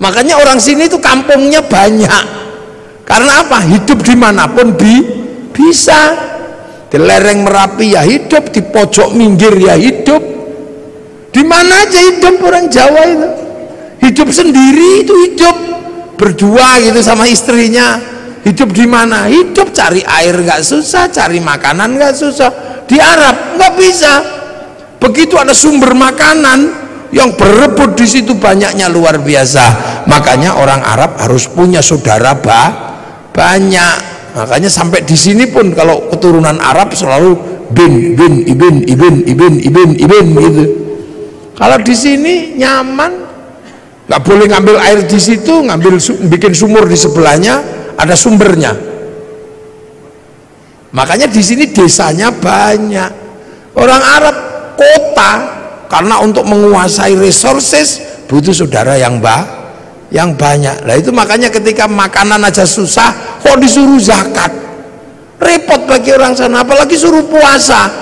Makanya orang sini itu kampungnya banyak. Karena apa? Hidup dimanapun bisa. Di lereng Merapi ya hidup, di pojok minggir ya hidup, di mana aja hidup orang Jawa itu. Hidup sendiri itu hidup, berdua gitu sama istrinya. Hidup di mana? Hidup cari air nggak susah, cari makanan nggak susah. Di Arab nggak bisa. Begitu ada sumber makanan yang berebut di situ banyaknya luar biasa. Makanya orang Arab harus punya saudara banyak. Makanya sampai di sini pun kalau keturunan Arab selalu ibn gitu. Kalau di sini nyaman, nggak boleh ngambil air di situ, bikin sumur di sebelahnya, ada sumbernya. Makanya di sini desanya banyak. Orang Arab kota, karena untuk menguasai resources butuh saudara yang banyak. Nah itu makanya ketika makanan aja susah, kok disuruh zakat, repot bagi orang sana. Apalagi suruh puasa,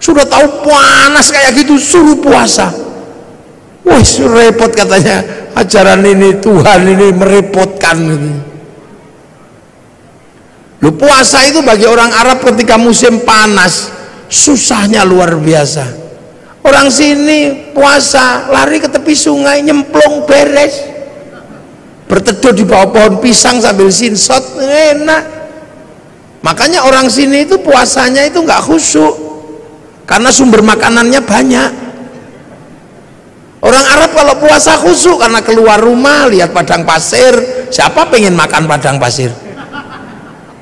sudah tahu panas kayak gitu suruh puasa. Wah repot katanya, ajaran ini Tuhan ini merepotkan gitu. Lu puasa itu bagi orang Arab ketika musim panas susahnya luar biasa. Orang sini puasa lari ke tepi sungai, nyemplung beres, berteduh di bawah pohon pisang sambil sinsot, enak. Makanya orang sini itu puasanya itu nggak khusyuk karena sumber makanannya banyak. Orang Arab kalau puasa khusyuk karena keluar rumah lihat padang pasir. Siapa pengen makan padang pasir?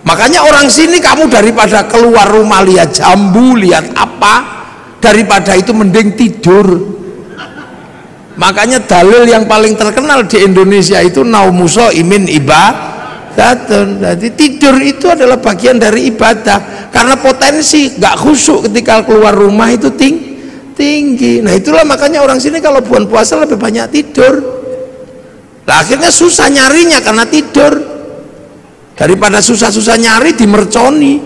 Makanya orang sini kamu daripada keluar rumah lihat jambu, lihat apa, daripada itu mending tidur. Makanya dalil yang paling terkenal di Indonesia itu naumuso imin ibadatun. Jadi tidur itu adalah bagian dari ibadah, karena potensi nggak khusyuk ketika keluar rumah itu tinggi. Nah itulah makanya orang sini kalau bulan puasa lebih banyak tidur. Nah, akhirnya susah nyarinya karena tidur. Daripada susah-susah nyari dimerconi.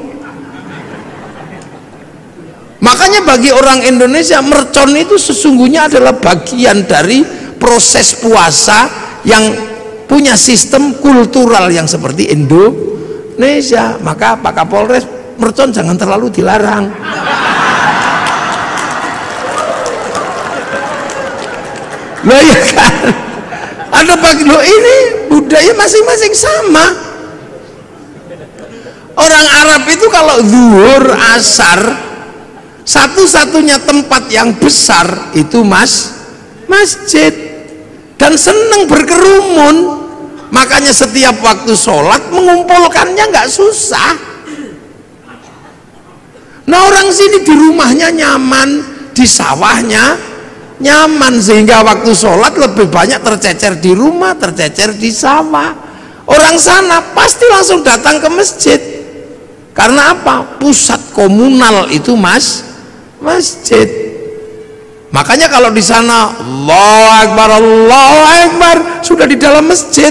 Makanya bagi orang Indonesia mercon itu sesungguhnya adalah bagian dari proses puasa yang punya sistem kultural yang seperti Indonesia. Maka Pak Kapolres, mercon jangan terlalu dilarang. Loh ya kan, ada bagi lo ini budaya masing-masing sama. Orang Arab itu kalau zuhur, asar, satu-satunya tempat yang besar itu masjid, dan senang berkerumun. Makanya setiap waktu sholat mengumpulkannya nggak susah. Nah orang sini di rumahnya nyaman, di sawahnya nyaman, sehingga waktu sholat lebih banyak tercecer di rumah, tercecer di sawah. Orang sana pasti langsung datang ke masjid. Karena apa? Pusat komunal itu masjid. Makanya kalau di sana Allahu Akbar sudah di dalam masjid,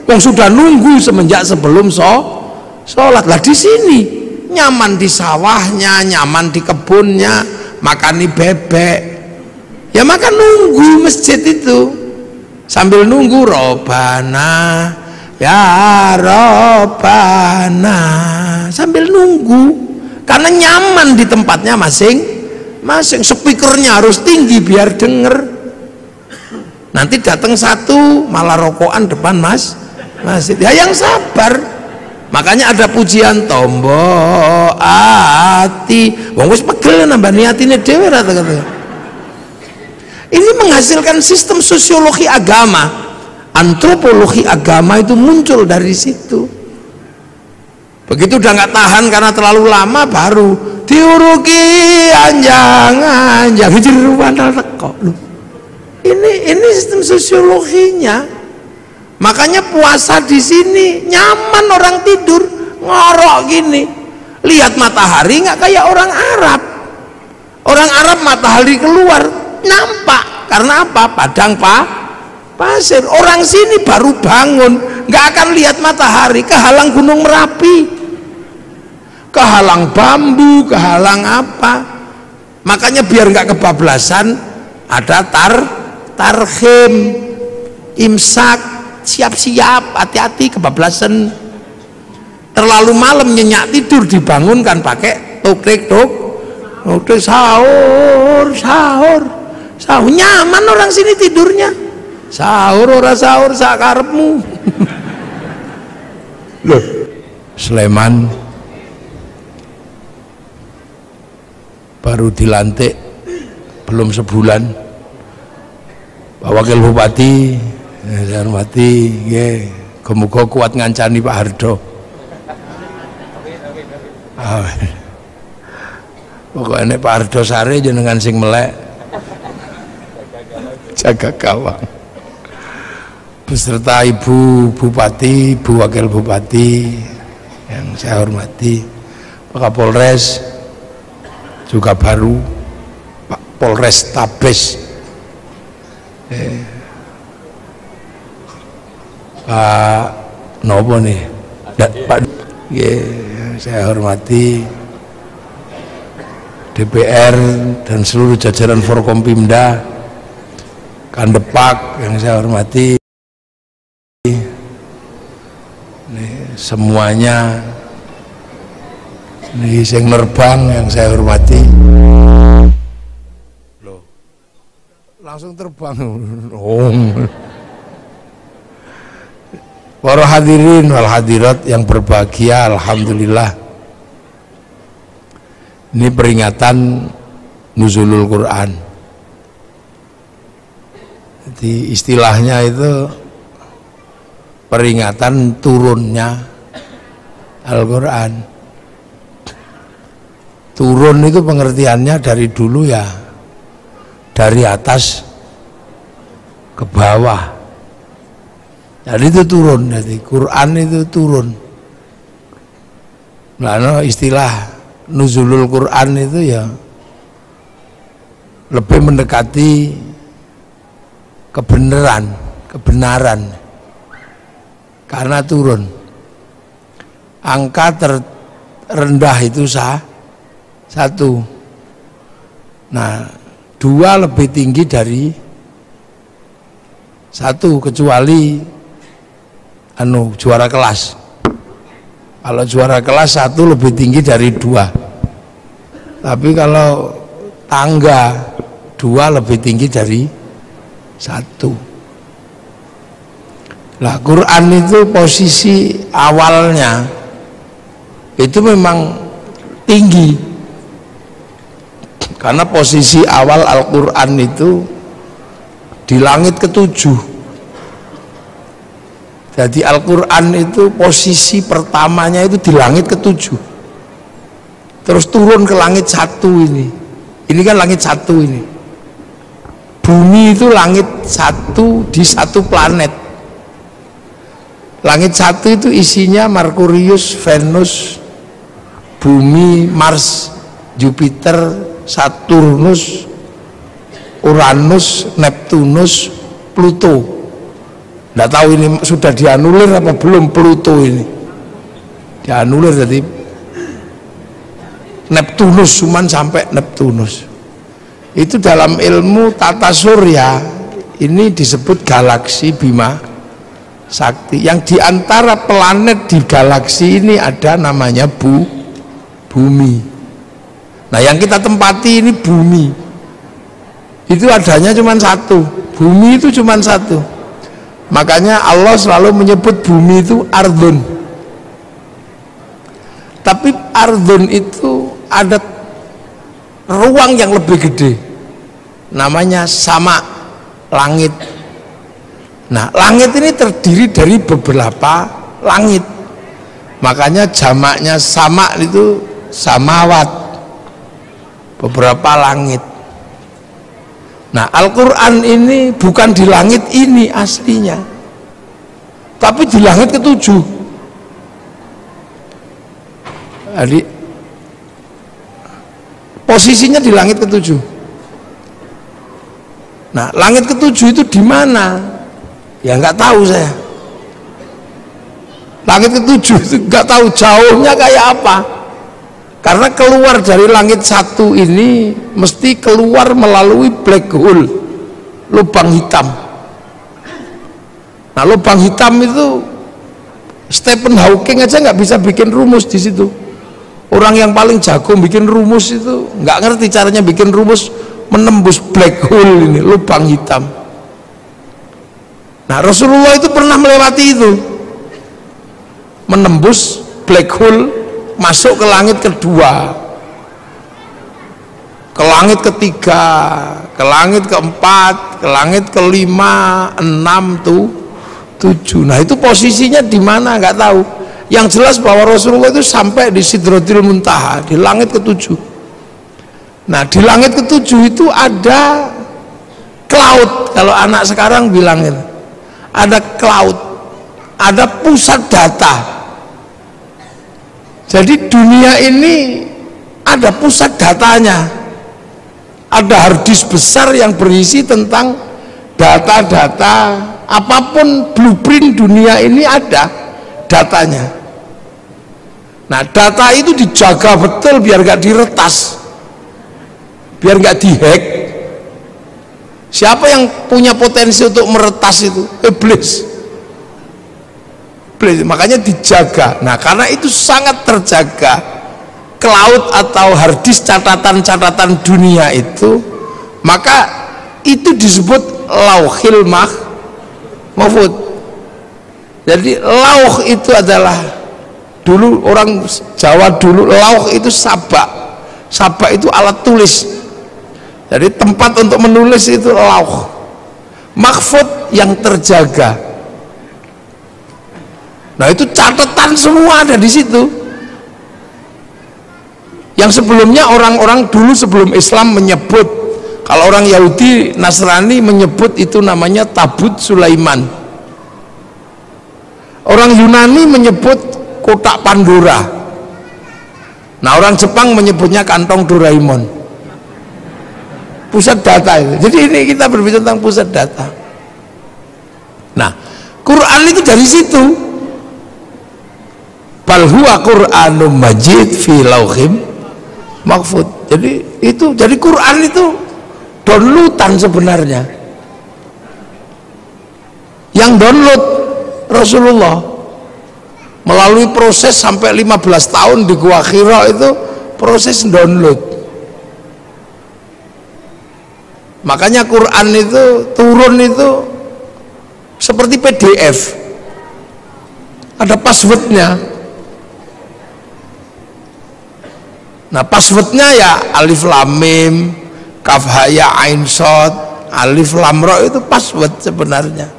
yang sudah nunggu semenjak sebelum sholat. Lah di sini nyaman di sawahnya, nyaman di kebunnya, makani bebek. Ya makan nunggu masjid itu, sambil nunggu Robana ya Robana, sambil nunggu, karena nyaman di tempatnya masing-masing. Speakernya harus tinggi biar denger. Nanti datang satu malah rokokan depan masjid. Ya yang sabar. Makanya ada pujian tombo ati, wong wis pegel nambah niatine dhewe ra kata. Ini menghasilkan sistem sosiologi agama. Antropologi agama itu muncul dari situ. Begitu udah nggak tahan karena terlalu lama, baru diuruki anjang jeruan teko. Ini sistem sosiologinya. Makanya puasa di sini nyaman, orang tidur ngorok gini, lihat matahari nggak kayak orang Arab. Orang Arab matahari keluar nampak, karena apa? Padang pasir. Orang sini baru bangun nggak akan lihat matahari, kehalang Gunung Merapi, kehalang bambu, kehalang apa. Makanya biar nggak kebablasan ada tarhim, imsak. siap-siap, hati-hati kebablasan. Terlalu malam nyenyak tidur, dibangunkan pakai tokrik sahur, nyaman orang sini tidurnya. Sahur ora sahur sakarepmu. Loh, Sleman baru dilantik belum sebulan, Pak Wakil Bupati, saya hormati, muga kuat ngancani Pak Hardo. Pokoknya Pak Hardo Sare jenengan sing melek jaga gawang beserta Ibu Bupati, Ibu Wakil Bupati yang saya hormati, Pak Kapolres juga baru, Pak Polres Tabes, Pak Nopo nih, Pak, saya hormati DPR dan seluruh jajaran Forkompimda, Kandepak yang saya hormati, semuanya, nih sing nerbang yang saya hormati. Loh, langsung terbang. Para hadirin wal hadirat yang berbahagia, alhamdulillah. Ini peringatan nuzulul Quran. Jadi istilahnya itu peringatan turunnya Al-Quran. Turun itu pengertiannya dari dulu ya, dari atas ke bawah. Jadi itu turun, jadi Quran itu turun. Nah, istilah nuzulul Quran itu ya lebih mendekati kebenaran, karena turun. Angka terendah itu satu. Nah, 2 lebih tinggi dari 1 kecuali juara kelas. Kalau juara kelas 1 lebih tinggi dari 2. Tapi kalau tangga 2 lebih tinggi dari 1. Nah, Quran itu posisi awalnya itu memang tinggi, karena posisi awal Al-Quran itu di langit ke-7. Jadi Al-Quran itu posisi pertamanya itu di langit ke-7, terus turun ke langit 1 ini. Ini kan langit 1 ini. Bumi itu langit 1 di 1 planet. Langit 1 itu isinya Merkurius, Venus, Bumi, Mars, Jupiter, Saturnus, Uranus, Neptunus, Pluto. Nggak tahu ini sudah dianulir apa belum Pluto ini. Dianulir, jadi Neptunus, cuman sampai Neptunus. Itu dalam ilmu tata surya ini disebut galaksi Bima Sakti. Yang diantara planet di galaksi ini ada namanya Bumi. Nah, yang kita tempati ini Bumi. Itu adanya cuma 1. Bumi itu cuma 1. Makanya Allah selalu menyebut bumi itu ardun. Tapi ardun itu ada ruang yang lebih gede, namanya sama, langit. Nah, langit ini terdiri dari beberapa langit. Makanya jamaknya sama itu samawat, beberapa langit. Nah, Al-Quran ini bukan di langit ini aslinya, tapi di langit ke-7. Jadi posisinya di langit ke-7. Nah, langit ke-7 itu di mana? Ya nggak tahu saya. Langit ke-7 itu nggak tahu jauhnya kayak apa. Karena keluar dari langit 1 ini mesti keluar melalui black hole, lubang hitam. Nah, lubang hitam itu Stephen Hawking aja nggak bisa bikin rumus di situ. Orang yang paling jago bikin rumus itu nggak ngerti caranya bikin rumus menembus black hole ini, lubang hitam. Nah, Rasulullah itu pernah melewati itu, menembus black hole, masuk ke langit kedua, ke langit ketiga, ke langit keempat, ke langit kelima, 6 tuh 7. Nah, itu posisinya di mana nggak tahu. Yang jelas bahwa Rasulullah itu sampai di Sidratil Muntaha, di langit ke-7. Nah, di langit ke-7 itu ada cloud, kalau anak sekarang bilangin, ada cloud, ada pusat data. Jadi dunia ini ada pusat datanya, ada harddisk besar yang berisi tentang data-data, apapun blueprint dunia ini ada datanya. Nah, data itu dijaga betul biar gak diretas, biar gak dihack. Siapa yang punya potensi untuk meretas itu? Iblis. Makanya dijaga. Nah, karena itu sangat terjaga, cloud atau harddisk catatan-catatan dunia itu, maka itu disebut lauhil mahfud. Jadi lauh itu adalah, dulu orang Jawa dulu lauh itu sabak. Sabak itu alat tulis. Jadi tempat untuk menulis itu lauh. Mahfud yang terjaga. Nah, itu catatan semua ada di situ. Yang sebelumnya orang-orang dulu sebelum Islam menyebut, kalau orang Yahudi Nasrani menyebut itu namanya Tabut Sulaiman. Orang Yunani menyebut kotak Pandora. Nah, orang Jepang menyebutnya kantong Doraemon. Pusat data itu. Jadi ini kita berbicara tentang pusat data. Nah, Quran itu dari situ. Bal huwa Qur'anum Majid fi lauhim mahfud. Jadi Quran itu downloadan sebenarnya. Yang download Rasulullah melalui proses sampai 15 tahun di Gua Hira, itu proses download. Makanya Quran itu turun itu seperti PDF, ada passwordnya. Nah, passwordnya ya alif lam mim, kaf ha ya ain shad, alif lam ra, itu password sebenarnya.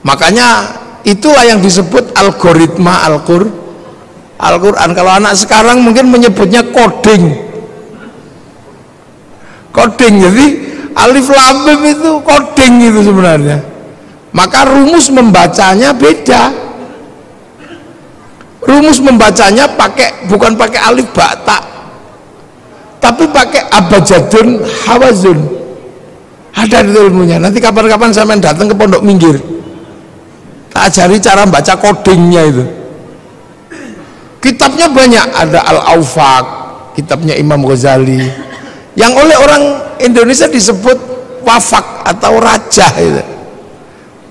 Makanya itulah yang disebut algoritma Al-Quran. Kalau anak sekarang mungkin menyebutnya coding. Jadi alif lam mim itu coding itu sebenarnya. Maka rumus membacanya beda. Rumus membacanya bukan pakai alif ba ta, tapi pakai abjadun hawazun. Ada itu ilmunya. Nanti kapan-kapan sampean datang ke Pondok Minggir, tak ajari cara baca codingnya itu. Kitabnya banyak, ada Al-Awfaq, kitabnya Imam Ghazali, yang oleh orang Indonesia disebut wafak atau rajah itu.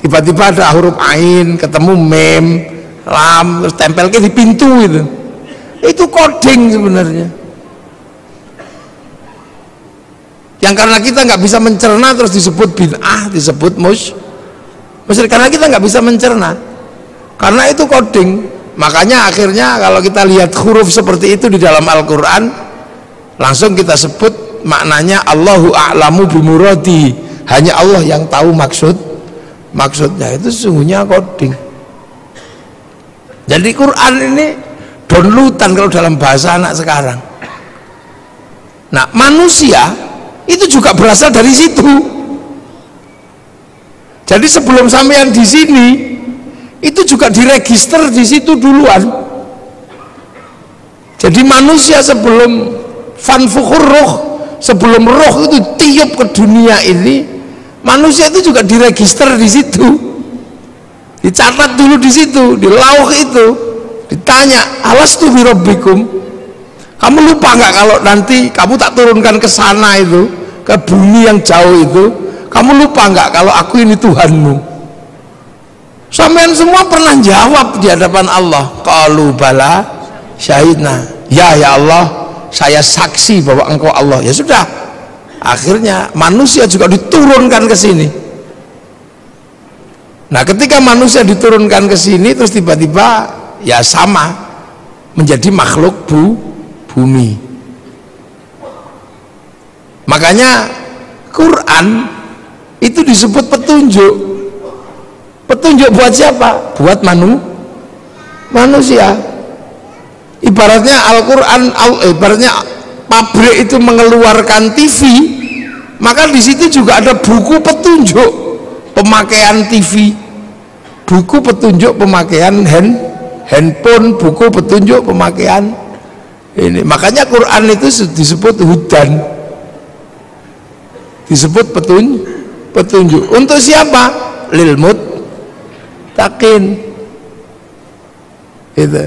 Tiba-tiba ada huruf ain, ketemu mem, lam, terus tempel ke di pintu itu coding sebenarnya. Yang karena kita nggak bisa mencerna terus disebut bid'ah, disebut musyrik, karena kita nggak bisa mencerna, karena itu coding. Makanya akhirnya kalau kita lihat huruf seperti itu di dalam Al-Quran, langsung kita sebut maknanya Allahu a'lamu bimuradi, hanya Allah yang tahu maksudnya. Itu sesungguhnya coding. Jadi Quran ini downloadan kalau dalam bahasa anak sekarang. Nah, manusia itu juga berasal dari situ. Jadi sebelum sampean di sini itu juga diregister di situ duluan. Jadi manusia sebelum fanfukhur ruh, sebelum roh itu tiup ke dunia ini, manusia itu juga diregister di situ. Dicatat dulu di situ, di lauh itu, ditanya, alastu bi rabbikum, kamu lupa nggak kalau nanti kamu tak turunkan ke sana itu, ke bumi yang jauh itu, kamu lupa nggak kalau aku ini Tuhanmu? Sampean semua pernah jawab di hadapan Allah, qalu bala syahidna, ya Allah, saya saksi bahwa engkau Allah. Ya sudah, akhirnya manusia juga diturunkan ke sini. Nah, ketika manusia diturunkan ke sini, terus tiba-tiba ya sama menjadi makhluk bumi. Makanya Quran itu disebut petunjuk. Petunjuk buat siapa? Buat manusia. Ibaratnya Al-Quran, ibaratnya pabrik itu mengeluarkan TV, maka di situ juga ada buku petunjuk pemakaian TV, buku petunjuk pemakaian handphone, buku petunjuk pemakaian ini. Makanya Quran itu disebut hudan, disebut petunjuk. Untuk siapa? Lil muttaqin. Itu.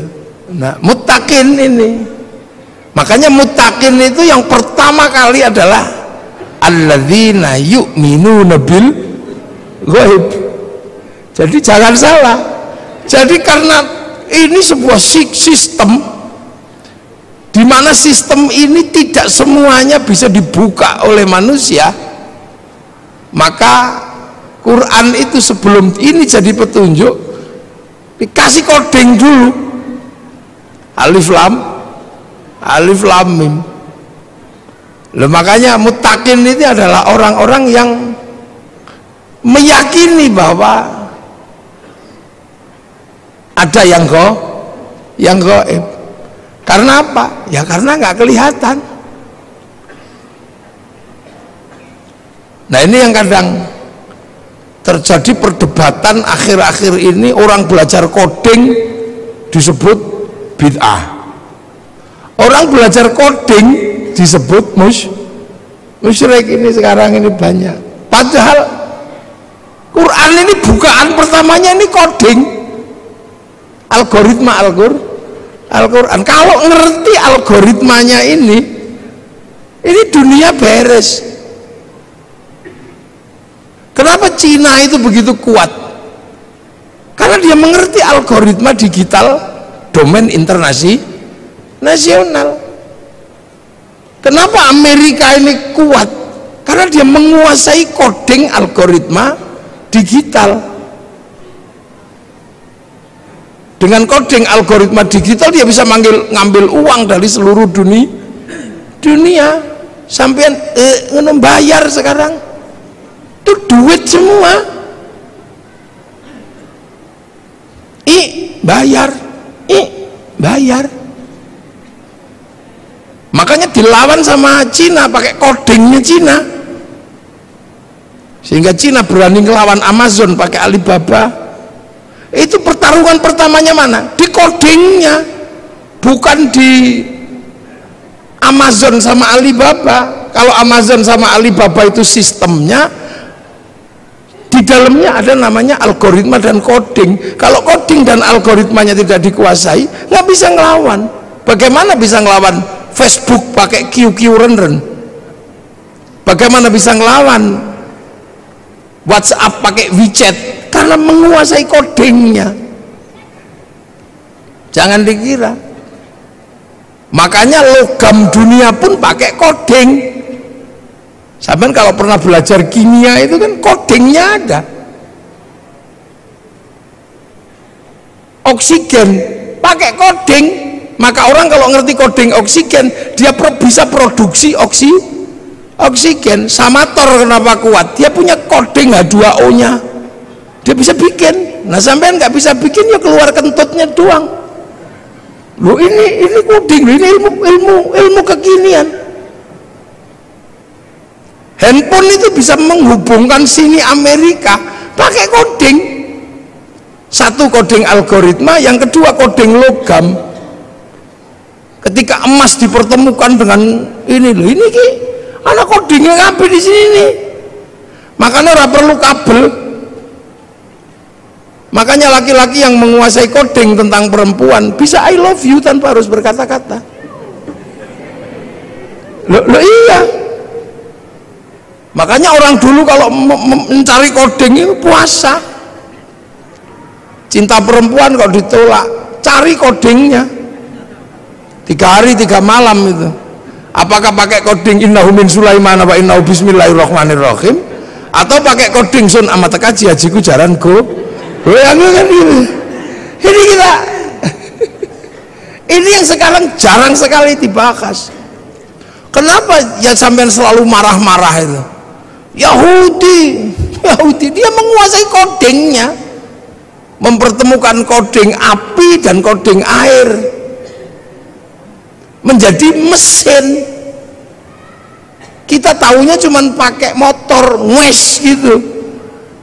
Nah, muttaqin ini. Makanya muttaqin itu yang pertama kali adalah alladzina yu'minuna bil ghaib. Jadi jangan salah. Jadi karena ini sebuah sistem di mana sistem ini tidak semuanya bisa dibuka oleh manusia, maka Quran itu sebelum ini jadi petunjuk dikasih coding dulu, alif lam mim. Loh, makanya muttaqin itu adalah orang-orang yang meyakini bahwa ada yang gaib. Karena apa? Ya karena nggak kelihatan. Nah, ini yang kadang terjadi perdebatan akhir-akhir ini, orang belajar coding disebut bid'ah, orang belajar coding disebut musyrik. Ini sekarang ini banyak, padahal Quran ini bukaan pertamanya ini coding, algoritma Al-Quran. Kalau ngerti algoritmanya ini dunia beres. Kenapa Cina itu begitu kuat? Karena dia mengerti algoritma digital domain internasional. Kenapa Amerika ini kuat? Karena dia menguasai coding algoritma digital. Dengan coding algoritma digital dia bisa ngambil uang dari seluruh dunia. Sampean bayar sekarang itu duit semua, bayar. Makanya dilawan sama Cina pakai codingnya Cina, sehingga Cina berani ngelawan Amazon pakai Alibaba. Itu pertarungan pertamanya mana? Di codingnya, bukan di Amazon sama Alibaba. Kalau Amazon sama Alibaba itu sistemnya, di dalamnya ada namanya algoritma dan coding. Kalau coding dan algoritmanya tidak dikuasai, nggak bisa ngelawan. Bagaimana bisa ngelawan Facebook pakai QQ run? Bagaimana bisa ngelawan WhatsApp pakai WeChat? Karena menguasai codingnya. Jangan dikira. Makanya logam dunia pun pakai coding. Sampai kalau pernah belajar kimia itu kan codingnya ada. Oksigen pakai coding, maka orang kalau ngerti coding oksigen dia bisa produksi oksigen. Samator kenapa kuat? Dia punya coding H2O nya, dia bisa bikin. Nah, sampean nggak bisa bikin, ya keluar kentutnya doang. Loh, ini coding, ini ilmu kekinian. Handphone itu bisa menghubungkan sini Amerika pakai coding. Satu coding algoritma, yang kedua coding logam. Ketika emas dipertemukan dengan ini anak codingnya ngapain di sini? Makanya ora perlu kabel. Makanya laki-laki yang menguasai coding tentang perempuan bisa I love you tanpa harus berkata-kata. Loh iya. Makanya orang dulu kalau mencari koding itu puasa. Cinta perempuan kalau ditolak, cari kodingnya 3 hari 3 malam itu. Apakah pakai koding innahu min Sulaiman wa innahu bismillahirrahmanirrahim, atau pakai koding sun amat kaji hajiku jaran go yang kan ini. Ini kita ini yang sekarang jarang sekali dibahas. Kenapa ya sampean selalu marah-marah itu? Yahudi dia menguasai kodingnya, mempertemukan koding api dan koding air menjadi mesin. Kita tahunya cuman pakai motor ngwes gitu,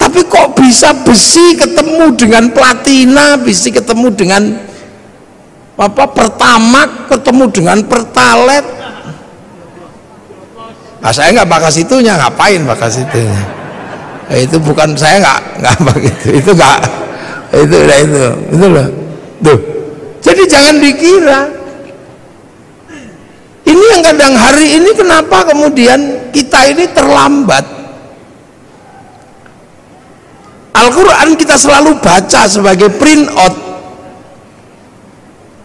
tapi kok bisa besi ketemu dengan platina, besi ketemu dengan pertamak, ketemu dengan pertalite. Nah, saya nggak bakas itunya, ngapain bakas itunya? Itu bukan, saya nggak begitu. Itu nggak, itu loh. Tuh. Jadi jangan dikira. Ini yang kadang hari ini kenapa kemudian kita ini terlambat. Al-Quran kita selalu baca sebagai print out.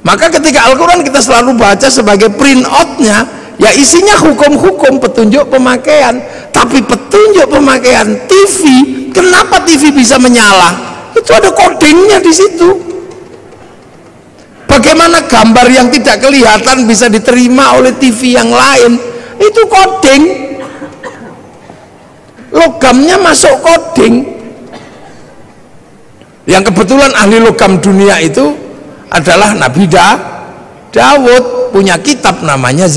Maka ketika Al-Quran kita selalu baca sebagai print outnya, ya isinya hukum-hukum petunjuk pemakaian. Tapi petunjuk pemakaian TV, kenapa TV bisa menyala? Itu ada kodingnya di situ. Bagaimana gambar yang tidak kelihatan bisa diterima oleh TV yang lain? Itu koding. Logamnya masuk koding. Yang kebetulan ahli logam dunia itu adalah Nabi Dawud, punya kitab namanya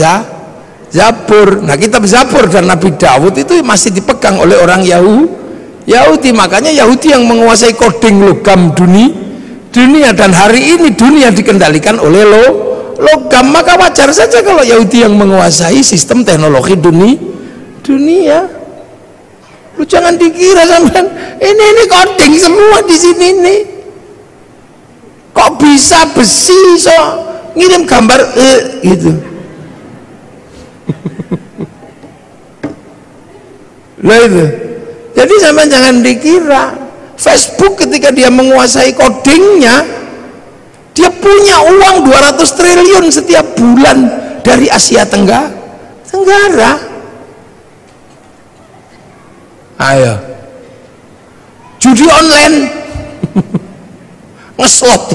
Zabur. Nah, kitab Zabur dan Nabi Dawud itu masih dipegang oleh orang Yahudi. Makanya Yahudi yang menguasai koding logam dunia, dan hari ini dunia dikendalikan oleh logam. Maka wajar saja kalau Yahudi yang menguasai sistem teknologi dunia. Lu jangan dikira sampean ini koding semua di sini nih. Kok bisa besi so ngirim gambar gitu. Lah itu. Jadi sampean jangan dikira Facebook ketika dia menguasai kodingnya, dia punya uang 200 triliun setiap bulan dari Asia Tenggara. Ayo, judi online, ngeslot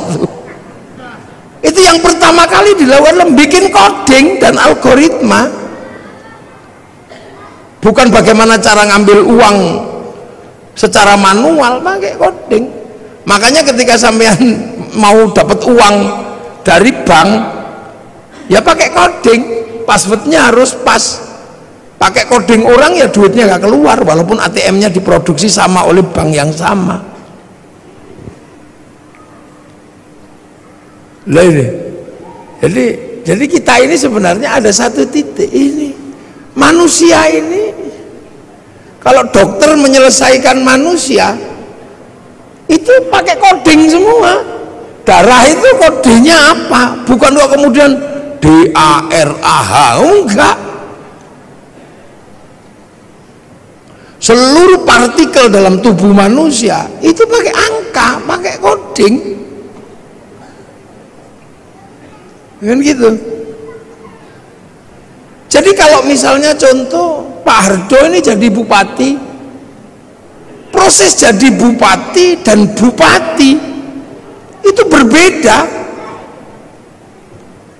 itu yang pertama kali dilakukan bikin coding dan algoritma, bukan bagaimana cara ngambil uang secara manual, pakai coding. Makanya ketika sampean mau dapat uang dari bank, ya pakai coding, passwordnya harus pas. Pakai coding orang ya duitnya nggak keluar, walaupun ATM-nya diproduksi sama oleh bank yang sama. Lah ini, jadi kita ini sebenarnya ada satu titik ini, manusia ini, kalau dokter menyelesaikan manusia itu pakai coding semua. Darah itu kodenya apa? Bukan kok kemudian DARAH, enggak. Seluruh partikel dalam tubuh manusia itu pakai angka, pakai coding, kan gitu. Jadi kalau misalnya contoh Pak Hardo ini jadi bupati, proses jadi bupati dan bupati itu berbeda.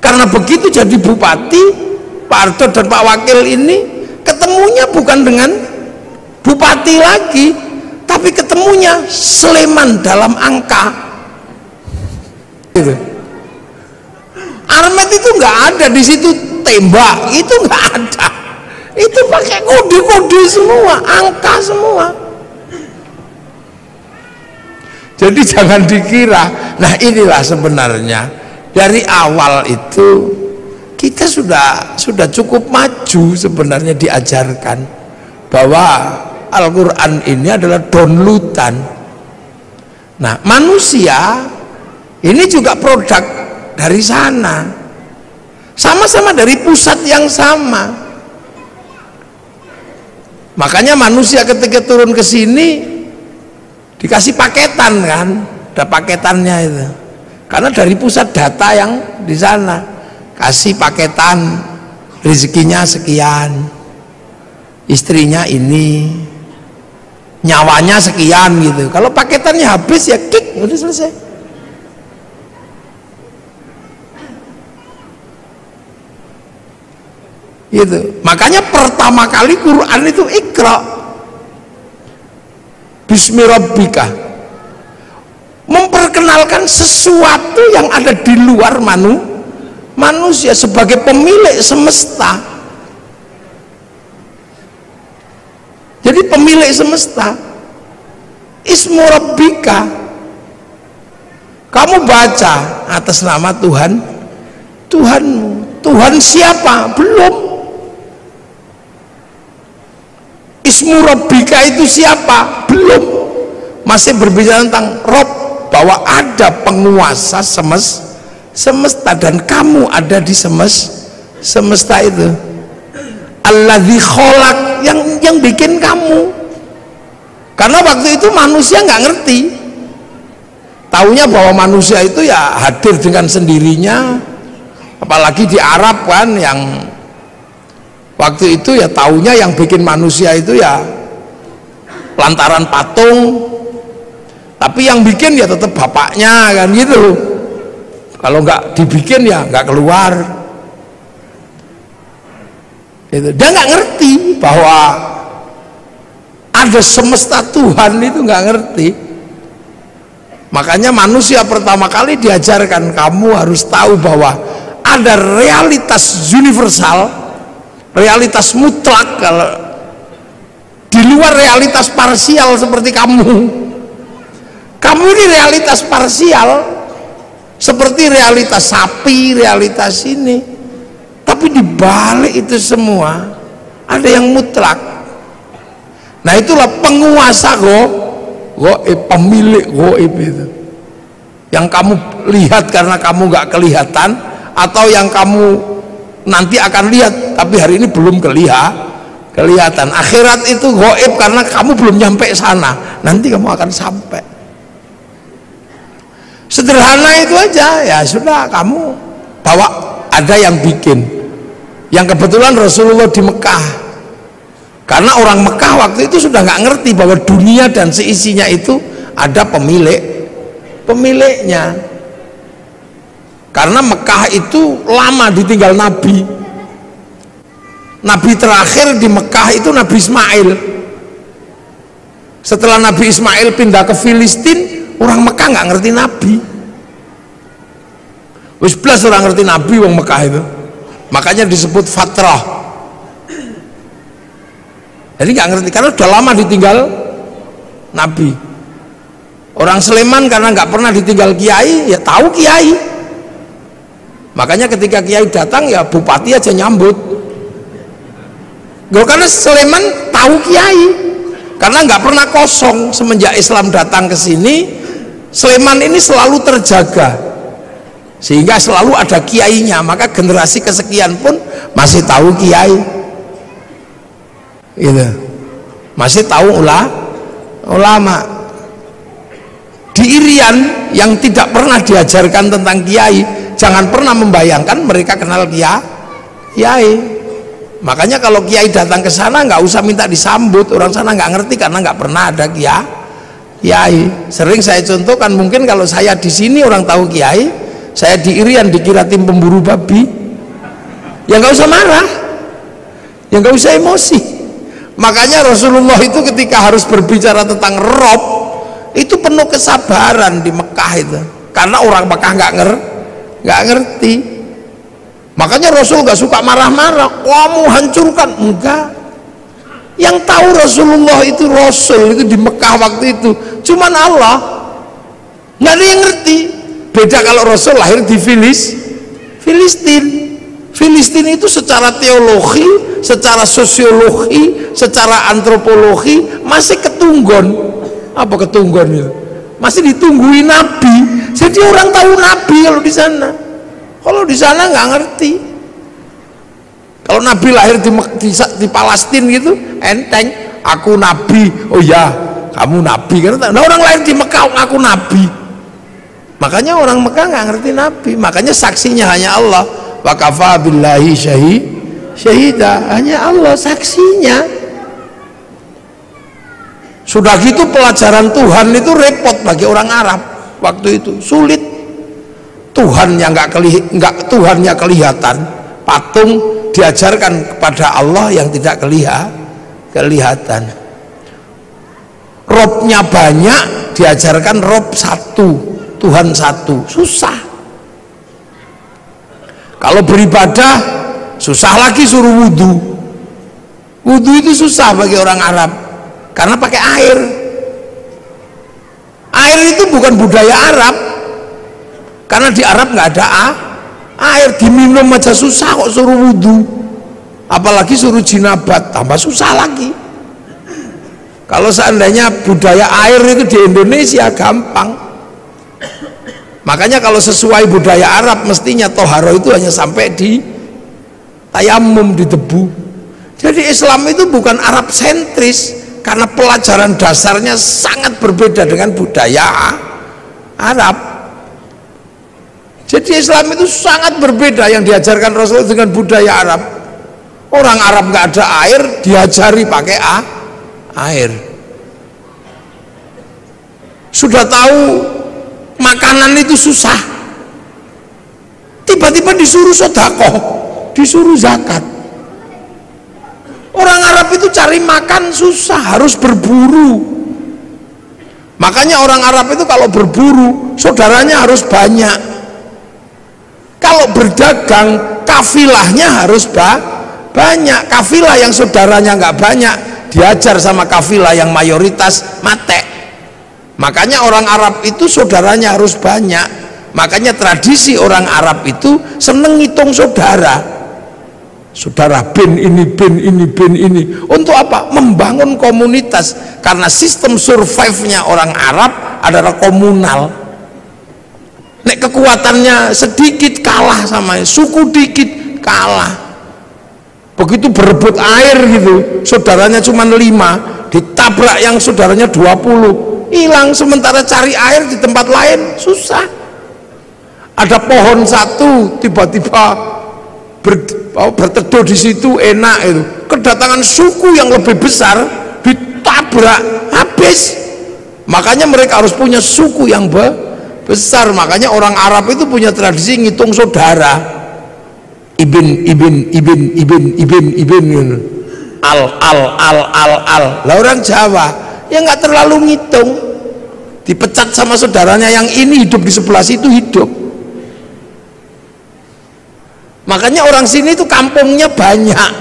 Karena begitu jadi bupati, Pak Hardo dan Pak Wakil ini ketemunya bukan dengan bupati lagi, tapi ketemunya Sleman dalam angka. Gitu. Armet itu nggak ada di situ, tembak itu nggak ada. Itu pakai kode-kode semua, angka semua. Jadi jangan dikira. Nah, inilah sebenarnya dari awal itu kita sudah cukup maju sebenarnya diajarkan bahwa Al-Quran ini adalah downloadan. Nah, manusia ini juga produk dari sana, sama-sama dari pusat yang sama. Makanya manusia ketika turun ke sini dikasih paketan kan, ada paketannya itu. Karena dari pusat data yang di sana kasih paketan, rezekinya sekian, istrinya ini, nyawanya sekian gitu. Kalau paketannya habis ya klik, udah selesai. Gitu. Makanya pertama kali Quran itu Iqra, Bismi Rabbika, memperkenalkan sesuatu yang ada di luar manusia sebagai pemilik semesta. Jadi pemilik semesta, Ismu Rabbika, kamu baca atas nama Tuhanmu. Tuhan siapa? Belum. Ismu Rabbika itu siapa? Belum. Masih berbicara tentang Rob, bahwa ada penguasa semesta dan kamu ada di semesta itu. Alladzi kholaq, yang bikin kamu. Karena waktu itu manusia nggak ngerti, taunya bahwa manusia itu ya hadir dengan sendirinya. Apalagi di Arab kan, yang waktu itu ya taunya yang bikin manusia itu ya lantaran patung, tapi yang bikin ya tetap bapaknya kan gitu. Kalau nggak dibikin ya nggak keluar. Itu dia nggak ngerti bahwa ada semesta Tuhan, itu nggak ngerti. Makanya manusia pertama kali diajarkan, kamu harus tahu bahwa ada realitas universal, realitas mutlak, kalau di luar realitas parsial seperti kamu. Kamu ini realitas parsial seperti realitas sapi, realitas ini. Tapi di balik itu semua ada yang mutlak. Nah itulah penguasa gaib, pemilik gaib itu. Yang kamu lihat karena kamu nggak kelihatan, atau yang kamu nanti akan lihat tapi hari ini belum kelihatan. Akhirat itu gaib karena kamu belum nyampe sana, nanti kamu akan sampai. Sederhana itu aja, ya sudah, kamu bawa, ada yang bikin. Yang kebetulan Rasulullah di Mekah, karena orang Mekah waktu itu sudah nggak ngerti bahwa dunia dan seisinya itu ada pemiliknya. Karena Mekah itu lama ditinggal Nabi. Nabi terakhir di Mekah itu Nabi Ismail. Setelah Nabi Ismail pindah ke Filistin, orang Mekah nggak ngerti Nabi. Wis belas orang ngerti Nabi wong Mekah itu. Makanya disebut fatrah. Jadi nggak ngerti karena sudah lama ditinggal Nabi. Orang Sleman karena nggak pernah ditinggal kiai, ya tahu kiai. Makanya ketika kiai datang ya bupati aja nyambut. Karena Sleman tahu kiai, karena nggak pernah kosong semenjak Islam datang ke sini. Sleman ini selalu terjaga, sehingga selalu ada kiainya. Maka generasi kesekian pun masih tahu kiai, gitu. Masih tahu ulama. Di Irian yang tidak pernah diajarkan tentang kiai, jangan pernah membayangkan mereka kenal kiai. Makanya kalau kiai datang ke sana nggak usah minta disambut, orang sana nggak ngerti karena nggak pernah ada kiai. Sering saya contohkan, mungkin kalau saya di sini orang tahu kiai, saya di Irian dikira tim pemburu babi, ya nggak usah marah, ya nggak usah emosi. Makanya Rasulullah itu ketika harus berbicara tentang Rob itu penuh kesabaran di Mekah itu, karena orang Mekah nggak ngerti. Makanya Rasul nggak suka marah-marah, kamu hancurkan, enggak. Yang tahu Rasulullah itu Rasul itu di Mekah waktu itu cuman Allah, nggak ada yang ngerti. Beda kalau Rasul lahir di Filistin. Filistin itu secara teologi, secara sosiologi, secara antropologi masih ketunggon. Apa ketunggon itu? Masih ditungguin Nabi. Jadi orang tahu Nabi kalau di sana. Kalau di sana nggak ngerti. Kalau Nabi lahir di Palestina gitu, enteng. Aku nabi, oh ya kamu nabi kan. Nah, orang lain di Mekah ngaku nabi, makanya orang Mekah nggak ngerti nabi, makanya saksinya hanya Allah. Wa kafa billahi syahida, hanya Allah saksinya. Sudah gitu pelajaran Tuhan itu repot bagi orang Arab waktu itu, sulit. Tuhannya Tuhannya kelihatan, patung diajarkan kepada Allah yang tidak kelihatan. Robnya banyak diajarkan Rob satu, Tuhan satu, susah. Kalau beribadah susah lagi, suruh wudhu itu susah bagi orang Arab karena pakai air. Air itu bukan budaya Arab, karena di Arab nggak ada air, diminum aja susah kok suruh wudhu, apalagi suruh jinabat, tambah susah lagi. Kalau seandainya budaya air itu di Indonesia gampang. Makanya kalau sesuai budaya Arab mestinya toharo itu hanya sampai di tayamum, di debu. Jadi Islam itu bukan Arab sentris, karena pelajaran dasarnya sangat berbeda dengan budaya Arab. Jadi Islam itu sangat berbeda yang diajarkan Rasul dengan budaya Arab. Orang Arab nggak ada air, diajari pakai air. Sudah tahu makanan itu susah, tiba-tiba disuruh sedekah, disuruh zakat. Orang Arab itu cari makan susah, harus berburu. Makanya orang Arab itu kalau berburu saudaranya harus banyak. Kalau berdagang kafilahnya harus banyak. Kafilah yang saudaranya nggak banyak diajar sama kafilah yang mayoritas mate. Makanya orang Arab itu saudaranya harus banyak. Makanya tradisi orang Arab itu seneng ngitung saudara bin ini, bin ini, bin ini. Untuk apa? Membangun komunitas. Karena sistem survive-nya orang Arab adalah komunal. Nek kekuatannya sedikit kalah sama suku, dikit kalah. Begitu berebut air gitu, saudaranya cuma 5, ditabrak yang saudaranya 20, hilang. Sementara cari air di tempat lain susah. Ada pohon satu tiba-tiba berteduh di situ enak itu, kedatangan suku yang lebih besar ditabrak habis. Makanya mereka harus punya suku yang besar. Makanya orang Arab itu punya tradisi ngitung saudara, ibn al. Lah orang Jawa ya nggak terlalu ngitung, dipecat sama saudaranya yang ini hidup di sebelah situ hidup. Makanya orang sini itu kampungnya banyak.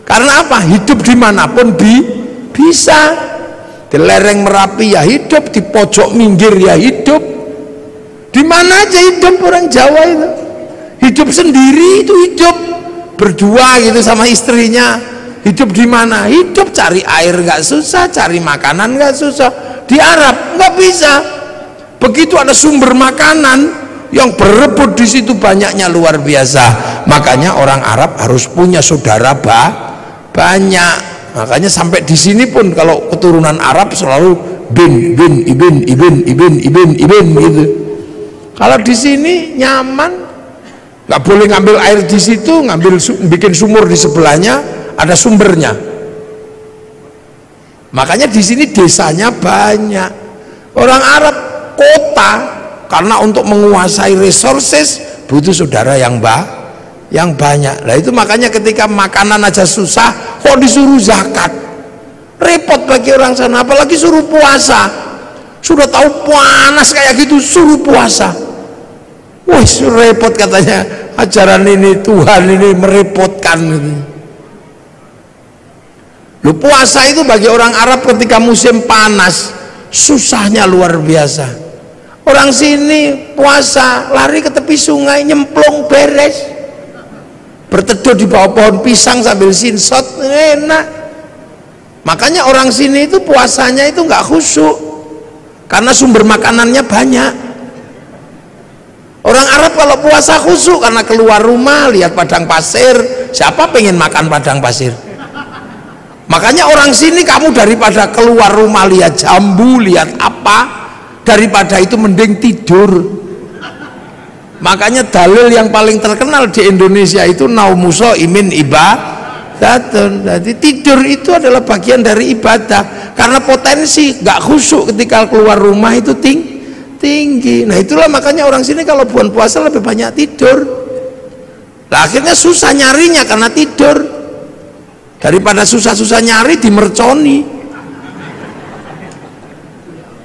Karena apa? Hidup dimanapun bisa. Di lereng Merapi ya hidup, di pojok minggir ya hidup, di mana aja hidup orang Jawa itu. Hidup sendiri itu hidup, berdua gitu sama istrinya. Hidup di mana? Hidup cari air nggak susah, cari makanan nggak susah. Di Arab nggak bisa. Begitu ada sumber makanan, yang berebut di situ banyaknya luar biasa. Makanya orang Arab harus punya saudara banyak. Makanya sampai di sini pun kalau keturunan Arab selalu ibn gitu. Kalau di sini nyaman, nggak boleh ngambil air di situ, bikin sumur di sebelahnya, ada sumbernya. Makanya di sini desanya banyak. Orang Arab kota, karena untuk menguasai resources butuh saudara yang banyak. Nah itu makanya ketika makanan aja susah kok disuruh zakat, repot bagi orang sana. Apalagi suruh puasa, sudah tahu panas kayak gitu suruh puasa. Wah repot katanya, ajaran ini Tuhan ini merepotkan gitu. Lu puasa itu bagi orang Arab ketika musim panas susahnya luar biasa. Orang sini puasa lari ke tepi sungai, nyemplung beres, berteduh di bawah pohon pisang sambil sinsot, enak. Makanya orang sini itu puasanya itu nggak khusyuk karena sumber makanannya banyak. Orang Arab kalau puasa khusyuk karena keluar rumah lihat padang pasir. Siapa pengen makan padang pasir? Makanya orang sini, kamu daripada keluar rumah lihat jambu, lihat apa, daripada itu mending tidur. Makanya dalil yang paling terkenal di Indonesia itu naumuso imin ibadatun. Jadi tidur itu adalah bagian dari ibadah, karena potensi gak khusyuk ketika keluar rumah itu tinggi. Nah itulah makanya orang sini kalau bulan puasa lebih banyak tidur. Nah, akhirnya susah nyarinya karena tidur. Daripada susah-susah nyari, dimerconi.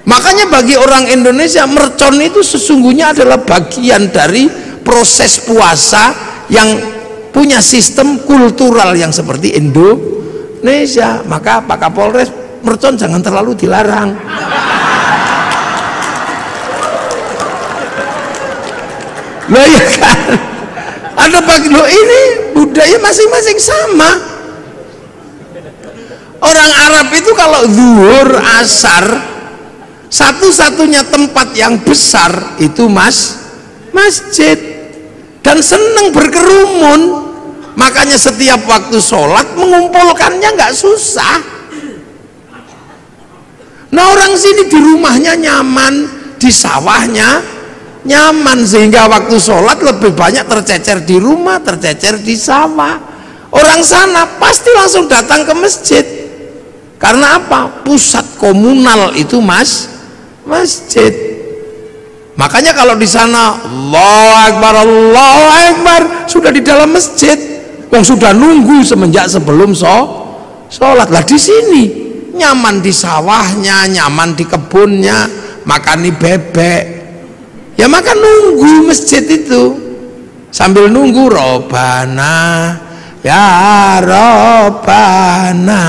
Makanya bagi orang Indonesia, mercon itu sesungguhnya adalah bagian dari proses puasa yang punya sistem kultural yang seperti Indonesia. Maka Pak Kapolres, mercon jangan terlalu dilarang. Loh ya kan, ada bagi lo ini budaya masing-masing sama. Orang Arab itu kalau zuhur, asar, satu-satunya tempat yang besar itu masjid, dan senang berkerumun. Makanya setiap waktu sholat mengumpulkannya nggak susah. Nah orang sini di rumahnya nyaman, di sawahnya nyaman, sehingga waktu sholat lebih banyak tercecer di rumah, tercecer di sawah. Orang sana pasti langsung datang ke masjid. Karena apa? Pusat komunal itu masjid. Makanya kalau di sana Allahu Akbar, sudah di dalam masjid, yang sudah nunggu semenjak sebelum sholat. Lah di sini nyaman di sawahnya, nyaman di kebunnya, makani bebek. Ya maka nunggu masjid itu, sambil nunggu Robana ya Robana,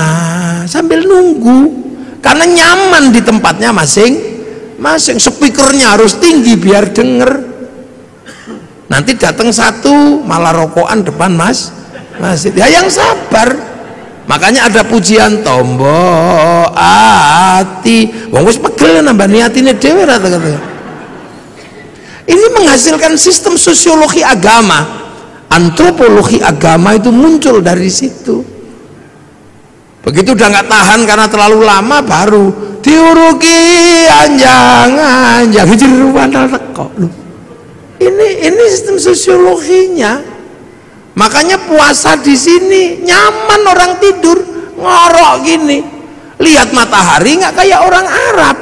sambil nunggu, karena nyaman di tempatnya masing-masing. Speakernya harus tinggi biar denger. Nanti datang satu malah rokokan depan masjid. Ya yang sabar. Makanya ada pujian tombo ati, wong wis pegel nambah niatine dhewe rata-rata. Ini menghasilkan sistem sosiologi agama. Antropologi agama itu muncul dari situ. Begitu udah nggak tahan karena terlalu lama, baru diuruki anjang jeruan teko. Ini sistem sosiologinya. Makanya puasa di sini nyaman, orang tidur ngorok gini, lihat matahari nggak kayak orang Arab.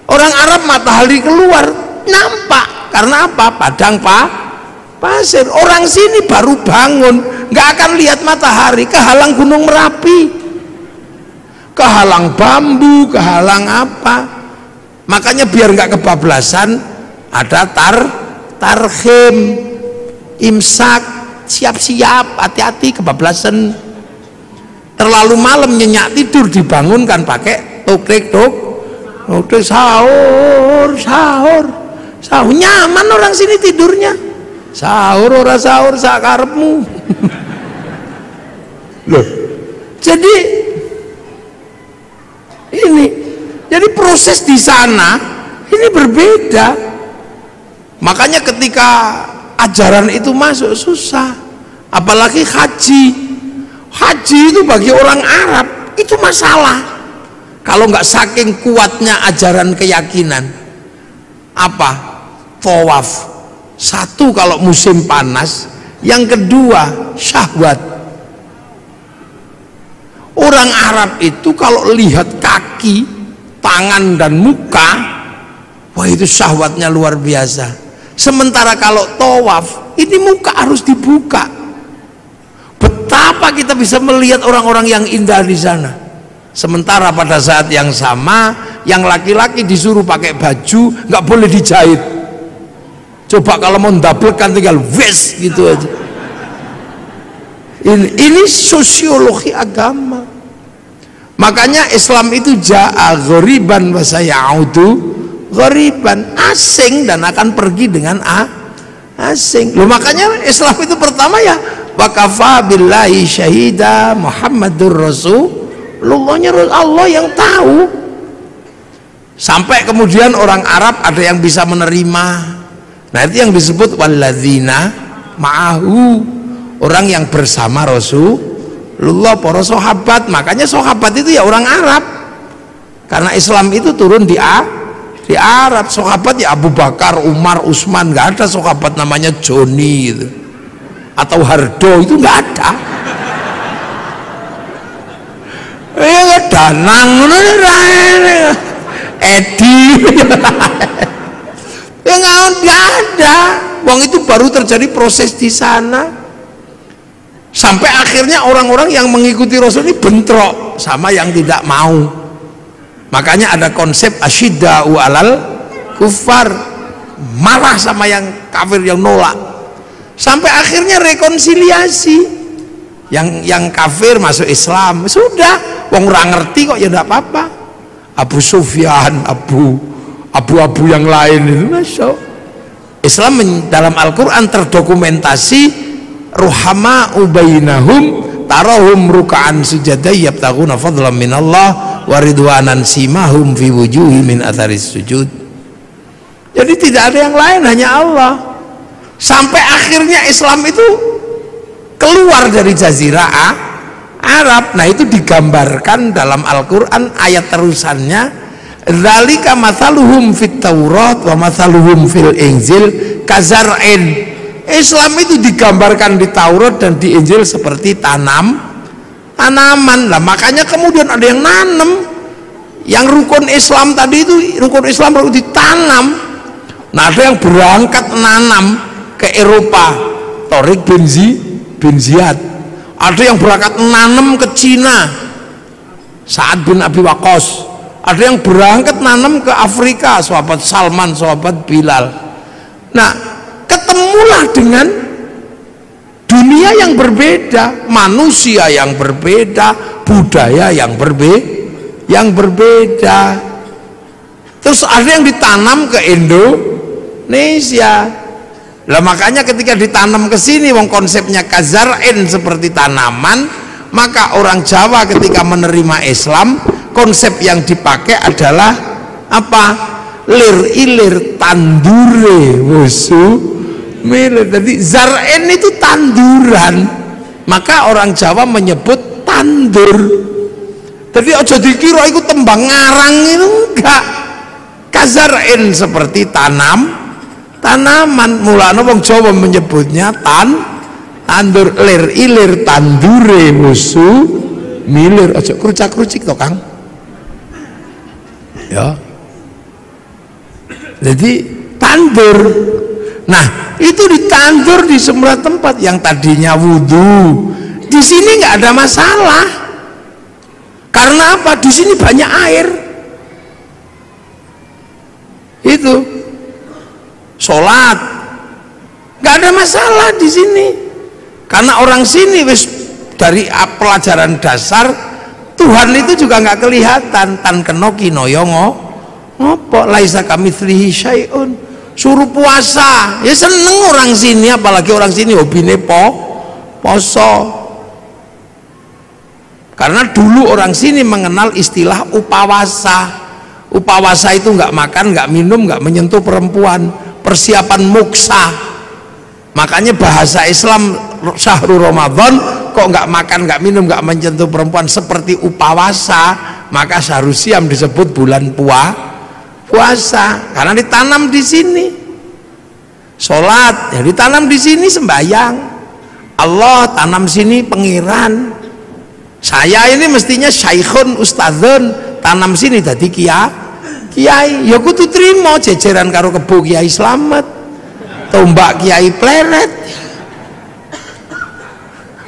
Orang Arab matahari keluar nampak, karena apa? Padang pasir. Orang sini baru bangun nggak akan lihat matahari, kehalang Gunung Merapi, kehalang bambu, kehalang apa. Makanya biar nggak kebablasan ada tarhim, imsak, siap-siap, hati-hati kebablasan. Terlalu malam nyenyak tidur, dibangunkan pakai tokrik sahur. Nyaman orang sini tidurnya. Sahur ora sahur sakarepmu. Loh, jadi proses di sana ini berbeda. Makanya ketika ajaran itu masuk susah, apalagi haji itu bagi orang Arab itu masalah. Kalau nggak saking kuatnya ajaran keyakinan, apa? Tawaf. Satu kalau musim panas, yang kedua syahwat. Orang Arab itu kalau lihat kaki, tangan dan muka, wah itu syahwatnya luar biasa. Sementara kalau tawaf, ini muka harus dibuka. Betapa kita bisa melihat orang-orang yang indah di sana. Sementara pada saat yang sama, yang laki-laki disuruh pakai baju, nggak boleh dijahit. Coba kalau mau mendabelkan tinggal wes gitu aja. Ini sosiologi agama. Makanya Islam itu ja'a ghoriban wa sayaudu ghoriban, asing dan akan pergi dengan asing. Loh, makanya Islam itu pertama ya wa kafa billahi syahida Muhammadur Rasulullahnya Allah yang tahu. Sampai kemudian orang Arab ada yang bisa menerima. Nah itu yang disebut walladzina ma'ahu, orang yang bersama Rasulullah. Rasulullah, para sahabat. Makanya sahabat itu ya orang Arab, karena Islam itu turun di Arab. Sahabat ya Abu Bakar, Umar, Utsman. Nggak ada sahabat namanya Joni gitu, atau Hardo, itu nggak ada. Ya Danang, Edi, ya nggak ada. Wong itu baru terjadi proses di sana, sampai akhirnya orang-orang yang mengikuti Rasul ini bentrok sama yang tidak mau. Makanya ada konsep asyidda'u alal kufar, marah sama yang kafir, yang nolak, sampai akhirnya rekonsiliasi. Yang kafir masuk Islam, sudah, wong ora ngerti kok, ya enggak apa-apa. Abu Sufyan, abu yang lain itu masuk Islam. Dalam Al-Quran terdokumentasi ruhama'u bainahum tarahum ruka'an sujada yabtaghuna fadlan minallah wa ridwanan simahum fi wujuhi min atharis sujud. Jadi tidak ada yang lain, hanya Allah. Sampai akhirnya Islam itu keluar dari jazirah Arab. Nah, itu digambarkan dalam Al-Quran ayat terusannya, dzalika mathaluhum fit Taurat wa mathaluhum fil Injil kazar'in. Islam itu digambarkan di Taurat dan di Injil seperti tanaman. Lah makanya kemudian ada yang nanam, yang rukun Islam tadi itu, rukun Islam baru ditanam. Nah, ada yang berangkat nanam ke Eropa, Tariq bin Ziyad. Ada yang berangkat nanam ke Cina, Sa'ad bin Abi Waqqas. Ada yang berangkat nanam ke Afrika, sahabat Salman, sahabat Bilal. Nah, ketemulah dengan dunia yang berbeda, manusia yang berbeda, budaya yang berbeda. Terus ada yang ditanam ke Indonesia. Lah makanya ketika ditanam ke sini, wong konsepnya kazar'in, seperti tanaman, maka orang Jawa ketika menerima Islam, konsep yang dipakai adalah apa? Lir ilir tandure wusu milir. Jadi zar'in itu tanduran, maka orang Jawa menyebut tandur. Jadi aja dikira itu tembang ngarang, itu enggak. Kazar'in seperti tanaman. Mulane wong Jawa menyebutnya tandur. Lir ilir tandure wusu milir. Aja krucak-krucik to, Kang. Ya. Jadi tandur. Nah, itu ditandur di semua tempat. Yang tadinya wudhu, di sini nggak ada masalah. Karena apa? Di sini banyak air. Itu sholat nggak ada masalah di sini, karena orang sini wis dari pelajaran dasar Tuhan itu juga nggak kelihatan. Tan kenoki noyongo ngopo laisa kamitslihi syai'un. Suruh puasa ya seneng orang sini, apalagi orang sini hobine poso, karena dulu orang sini mengenal istilah upawasa. Upawasa itu nggak makan, nggak minum, nggak menyentuh perempuan, persiapan muksa. Makanya bahasa Islam syahrul Ramadan kok nggak makan, nggak minum, nggak menyentuh perempuan seperti upawasa, maka syahrul siam disebut bulan puasa, karena ditanam di sini. Sholat ya ditanam di sini, sembahyang Allah tanam sini, pengiran. Saya ini mestinya syaikhun ustadzun, tanam sini tadi kiai, ya kudu trimo jejeran karo kebo Kiai Slamet, tombak Kiai Pleret,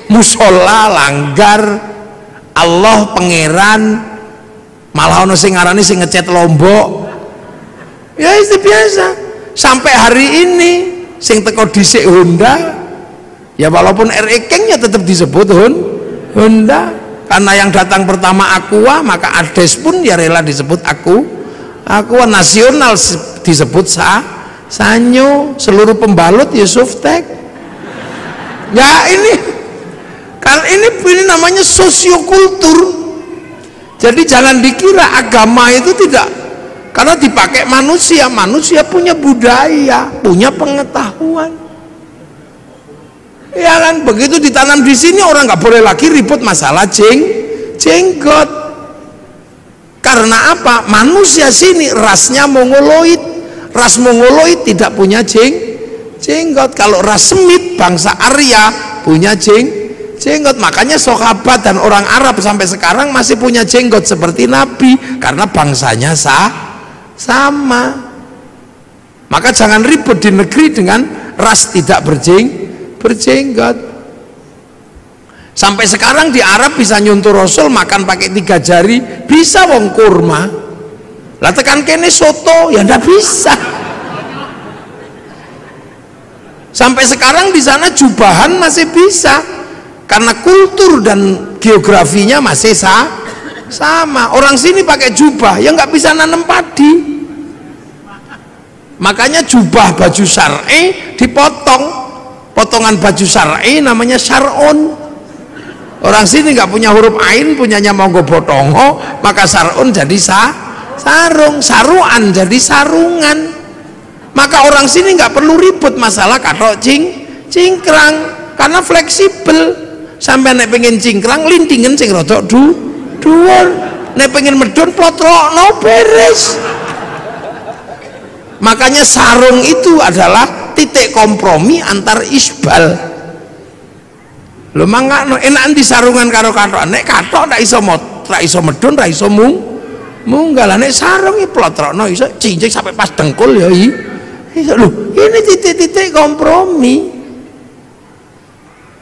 musola langgar, Allah pangeran, malah ono sing ngarani sing ngecat Lombok. Ya itu biasa. Sampai hari ini sing teko dhisik Honda, ya walaupun RE King ya tetap disebut Honda. Karena yang datang pertama Aqua, maka Ades pun ya rela disebut Aqua. Nasional disebut Sanyo. Seluruh pembalut ya Softtek. Ya ini namanya sosiokultur. Jadi jangan dikira agama itu tidak, karena dipakai manusia punya budaya, punya pengetahuan. Ya kan, begitu ditanam di sini orang nggak boleh lagi ribut masalah jenggot. Karena apa? Manusia sini rasnya mongoloid. Ras mongoloid tidak punya jenggot. Kalau ras Semit bangsa Arya punya jenggot. Makanya sahabat dan orang Arab sampai sekarang masih punya jenggot seperti Nabi, karena bangsanya sama. Maka jangan ribut di negeri dengan ras tidak berjenggot. Sampai sekarang di Arab bisa nyuntur Rasul makan pakai 3 jari, bisa wong kurma. Lah tekan kene soto ya ndak bisa. Sampai sekarang di sana jubahan masih bisa, karena kultur dan geografinya masih sama. Orang sini pakai jubah ya nggak bisa nanam padi. Makanya jubah baju syar'i dipotong, potongan baju syar'i namanya syar'un. Orang sini nggak punya huruf ain, punyanya monggo botongo, maka syar'un jadi sarung, saruan jadi sarungan. Maka orang sini nggak perlu ribut masalah katok cingkrang, karena fleksibel. Sampai nek pengen cingkrang lintingan sing rodok dhuwur, nek pengen medun plotrokno beres. Makanya sarung itu adalah titik kompromi antar isbal. Lho mangkano enakan di sarungan karo kathok. Nek kathok ra iso medun, ra iso munggah. Nek sarung iki plotrokno iso cincik sampai pas dengkul ya iso. Lho, ini titik-titik kompromi.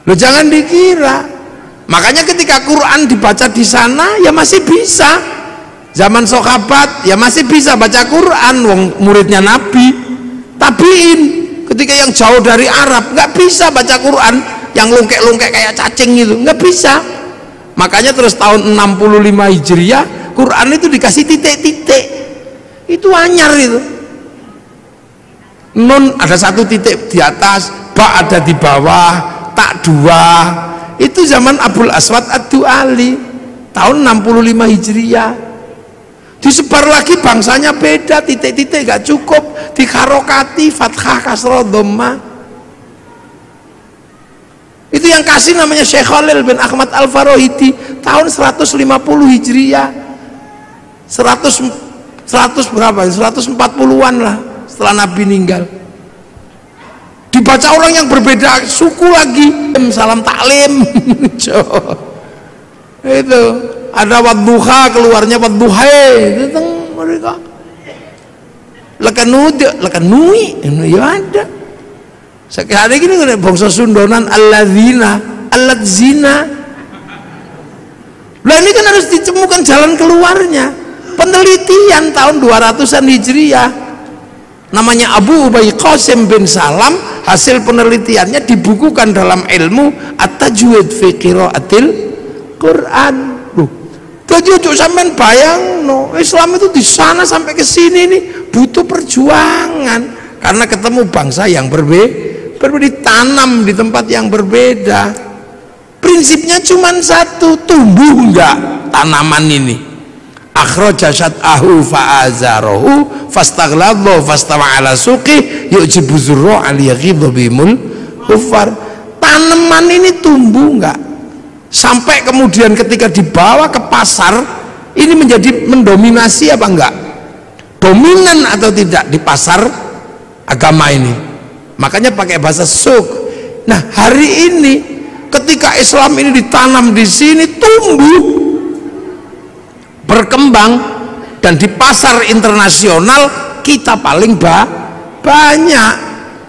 Lho jangan dikira. Makanya ketika Quran dibaca di sana ya masih bisa. Zaman sahabat ya masih bisa baca Quran, wong muridnya Nabi. Tabiin ketika yang jauh dari Arab nggak bisa baca Quran, yang lungkek-lungkek kayak cacing itu nggak bisa. Makanya terus tahun 65 Hijriah Quran itu dikasih titik-titik, itu anyar itu. Nun ada 1 titik di atas, ba ada di bawah, tak 2. Itu zaman Abul Aswad Ad-Du'ali tahun 65 Hijriah. Disebar lagi bangsanya beda, titik-titik gak cukup, dikarokati fathah kasroh dhamma. Itu yang kasih namanya Syekh Khalil bin Ahmad Al-Farohidi tahun 150 Hijriah. 100 berapa? 140-an lah setelah Nabi meninggal. Dibaca orang yang berbeda suku lagi, salam taklim. Itu ada wadduha, keluarnya wadduhai itu mereka lekanui ya ada. Sekarang ini kan bangsa Sundonan alladzina. Lah ini kan harus ditemukan jalan keluarnya. Penelitian tahun 200-an Hijriah namanya Abu Ubay Qasim bin Salam, hasil penelitiannya dibukukan dalam ilmu At-Tajwid fi Qiraatil Quran. Jadi ojo sampean bayang no, Islam itu di sana sampai ke sini nih butuh perjuangan, karena ketemu bangsa yang berbeda, ditanam di tempat yang berbeda. Prinsipnya cuma satu, tumbuh enggak tanaman ini. Akhraja syat'ahu fa'azarahu fastaghladha fastawa ala suqih yu'jibu zurra al-yaghidhu bimul kufar. Tanaman ini tumbuh enggak? Sampai kemudian ketika dibawa ke pasar ini mendominasi apa enggak, dominan atau tidak di pasar agama ini. Makanya pakai bahasa suk. Nah hari ini ketika Islam ini ditanam di sini, tumbuh, berkembang, dan di pasar internasional kita paling banyak.